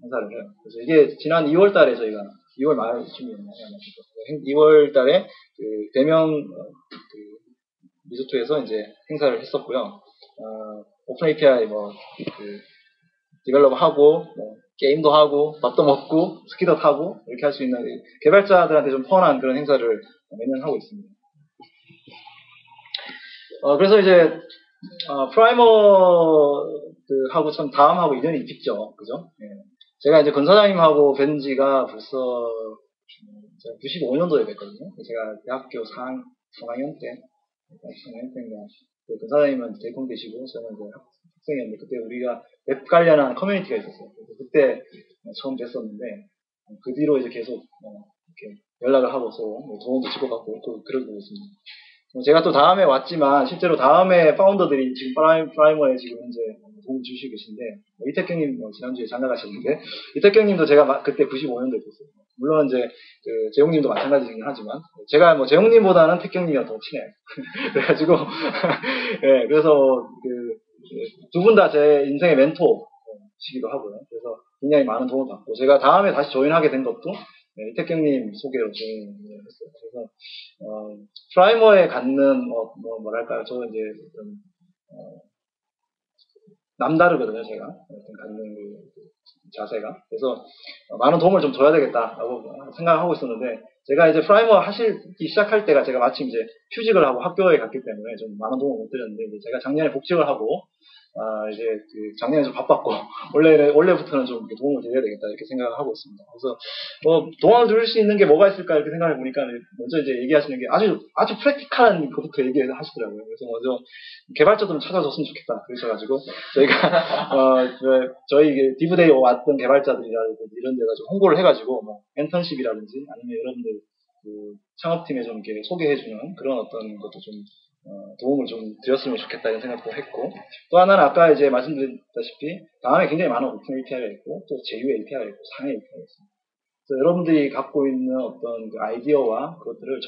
행사를 해요. 그래서 이게 지난 2월달에 저희가 2월 말쯤이었나요? 2월달에 그 대명 리조트에서 이제 행사를 했었고요. 오픈 API 그 디벨롭 하고 게임도 하고 밥도 먹고 스키도 타고 이렇게 할 수 있는 개발자들한테 좀 펀한 그런 행사를 매년 하고 있습니다. 그래서 이제 프라이머하고 참 다음하고 인연이 깊죠, 그죠? 예. 제가 이제 건사장님하고 뵌 지가 벌써 95년도에 뵀거든요. 제가 대학교 3학년 때인가. 건사장님은 대학원 되시고 저는 이제 학생이었는데 그때 우리가 웹 관련한 커뮤니티가 있었어요. 그래서 그때 처음 뵀었는데 그 뒤로 이제 계속 이렇게 연락을 하고 서로 도움도 주고받고 또 그러고 있습니다. 제가 또 다음에 왔지만 실제로 다음에 파운더들이 지금 프라이머에 지금 이제 도움 주시고 계신데 이택경님 지난주에 장가가셨는데 이택경님도 제가 그때 95년도에 뵀어요. 물론 이제 그 재용님도 마찬가지이긴 하지만 제가 재용님보다는 택경님이랑 더 친해요. 그래가지고 네, 그래서 두 분 다 제 인생의 멘토시기도 하고요. 그래서 굉장히 많은 도움을 받고 제가 다음에 다시 조인하게 된 것도 이택경님 소개로 조인했어요. 그래서 프라이머에 갖는 뭐랄까요, 저 이제 좀 남다르거든요, 제가 갖는 자세가. 그래서 많은 도움을 좀 줘야 되겠다라고 생각하고 있었는데 제가 이제 프라이머 하시기 시작할 때가 제가 마침 이제 휴직을 하고 학교에 갔기 때문에 좀 많은 도움을 못 드렸는데 이제 제가 작년에 복직을 하고 이제 작년에 좀 바빴고 원래부터는 좀 도움을 드려야 되겠다 이렇게 생각을 하고 있습니다. 그래서 도움을 드릴 수 있는 게 뭐가 있을까 이렇게 생각해 보니까 먼저 이제 얘기하시는 게 아주 프랙티컬한 것부터 얘기를 하시더라고요. 그래서 먼저 개발자 좀 찾아줬으면 좋겠다 그러셔가지고 저희가 저희 디브데이 왔던 개발자들이라든지 이런 데가 좀 홍보를 해가지고 엔턴십이라든지 아니면 여러분들 창업팀에 좀 이렇게 소개해주는 그런 어떤 것도 좀 도움을 좀 드렸으면 좋겠다 이런 생각도 했고 또 하나는 아까 이제 말씀드렸다시피 다음에 굉장히 많은 오픈 API가 있고 또 제휴 API가 있고 상해 API가 있습니다. 그래서 여러분들이 갖고 있는 어떤 그 아이디어와 그것들을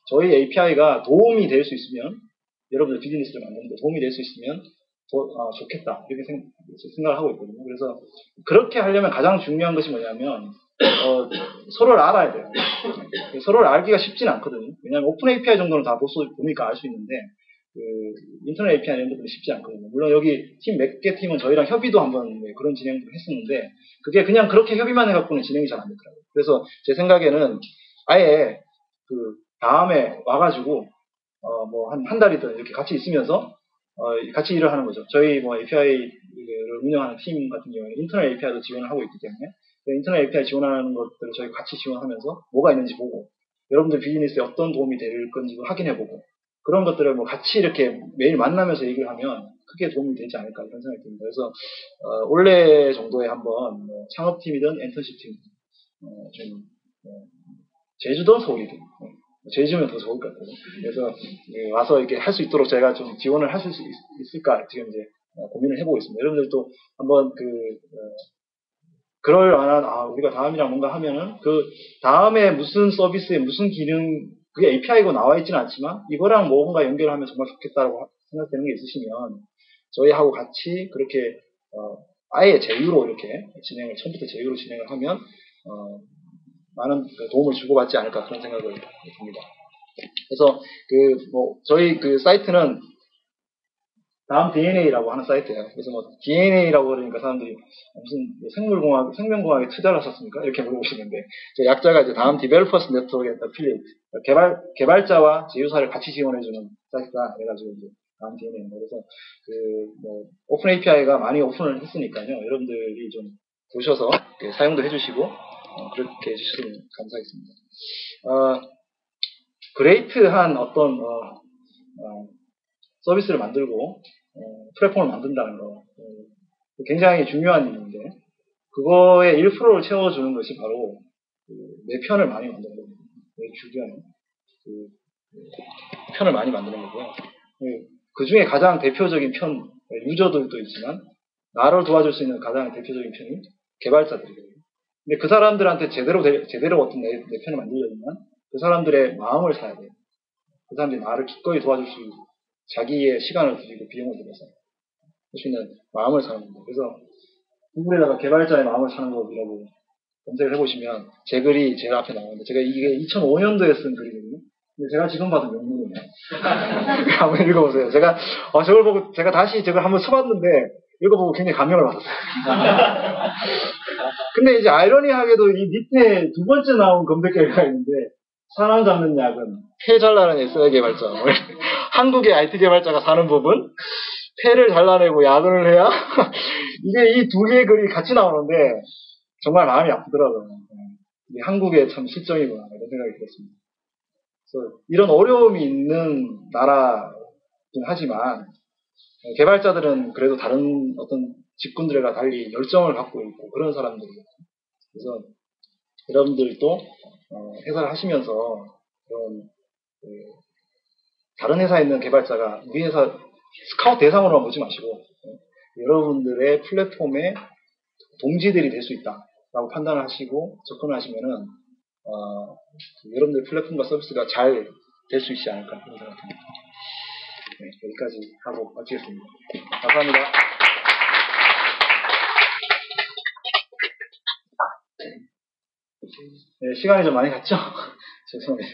저희 API가 도움이 될 수 있으면 여러분들 비즈니스를 만드는 데 도움이 될 수 있으면 좋겠다 이렇게 생각을 하고 있거든요. 그래서 그렇게 하려면 가장 중요한 것이 뭐냐면 서로를 알아야 돼요. 서로를 알기가 쉽지는 않거든요. 왜냐하면 오픈 API 정도는 다 보니까 알 수 있는데 인터넷 API 이런 것들은 쉽지 않거든요. 물론 여기 팀 몇 개 팀은 저희랑 협의도 한번 그런 진행도 했었는데 그게 그냥 그렇게 협의만 해갖고는 진행이 잘 안 되더라고요. 그래서 제 생각에는 아예 다음에 와가지고 한 달이든 이렇게 같이 있으면서 같이 일을 하는 거죠. 저희 API를 운영하는 팀 같은 경우에 인터넷 API도 지원을 하고 있기 때문에 인터넷 API 지원하는 것들을 저희 같이 지원하면서 뭐가 있는지 보고 여러분들 비즈니스에 어떤 도움이 될 건지도 확인해보고 그런 것들을 같이 이렇게 매일 만나면서 얘기를 하면 크게 도움이 되지 않을까 이런 생각이 듭니다. 그래서 올해 정도에 한번 창업팀이든 엔턴십팀 좀 제주도 서울이든 제주면 더 좋을 것 같아요. 그래서 와서 이렇게 할 수 있도록 제가 좀 지원을 할 수 있을까 지금 이제 고민을 해보고 있습니다. 여러분들도 한번 그럴 만한 우리가 다음이랑 뭔가 하면은 그 다음에 무슨 서비스에 무슨 기능 그게 API고 나와 있지는 않지만 이거랑 뭔가 연결하면 정말 좋겠다라고 생각되는 게 있으시면 저희하고 같이 그렇게 아예 제휴로 이렇게 처음부터 제휴로 진행을 하면 많은 도움을 주고받지 않을까 그런 생각을 듭니다. 그래서 저희 사이트는 다음 DNA라고 하는 사이트예요. 그래서 DNA라고 그러니까 사람들이 무슨 생명공학에 투자를 하셨습니까? 이렇게 물어보시는데 저 약자가 이제 다음 Developers Network Affiliate 개발자와 제휴사를 같이 지원해주는 사이트다. 그래가지고 이제 다음 DNA입니다. 그래서 오픈 API가 많이 오픈을 했으니까요. 여러분들이 좀 보셔서 사용도 해주시고 그렇게 해주시면 감사하겠습니다. 그레이트한 어떤 서비스를 만들고 플랫폼을 만든다는 거 굉장히 중요한 일인데 그거의 1%를 채워주는 것이 바로 내 편을 많이 만드는 겁니다. 내 주변에 편을 많이 만드는 거고요. 그 중에 가장 대표적인 편 유저들도 있지만 나를 도와줄 수 있는 가장 대표적인 편이 개발자들이거든요. 근데 그 사람들한테 제대로 어떤 내 편을 만들려면 그 사람들의 마음을 사야 돼요. 그 사람들이 나를 기꺼이 도와줄 수 있고 자기의 시간을 들이고 비용을 들여서 할 수 있는 마음을 사는 겁니다. 그래서 구글에다가 개발자의 마음을 사는 법이라고 검색을 해보시면 제 글이 제일 앞에 나오는데 제가 이게 2005년도에 쓴 글이거든요. 근데 제가 지금 봐도 명문이에요. 한번 읽어보세요. 제가 저걸 보고 제가 다시 저걸 한번 써봤는데 읽어보고 굉장히 감명을 받았어요. 근데 이제 아이러니하게도 이 밑에 두 번째 나온 검색 결과가 있는데 사람 잡는 약은 폐 잘라낸 SI 개발자. 한국의 IT 개발자가 사는 법은 폐를 잘라내고 야근을 해야 이게 이 두 개의 글이 같이 나오는데 정말 마음이 아프더라고요. 이게 한국의 참 실정이구나 이런 생각이 들었습니다. 그래서 이런 어려움이 있는 나라긴 하지만 개발자들은 그래도 다른 어떤 직군들과 달리 열정을 갖고 있고 그런 사람들이에요. 그래서 여러분들도 회사를 하시면서 그런 다른 회사에 있는 개발자가 우리 회사 스카우트 대상으로만 보지 마시고 여러분들의 플랫폼에 동지들이 될 수 있다라고 판단을 하시고 접근을 하시면은 여러분들 플랫폼과 서비스가 잘 될 수 있지 않을까 그런 생각입니다. 네, 여기까지 하고 마치겠습니다. 감사합니다. 네, 시간이 좀 많이 갔죠? 죄송해요.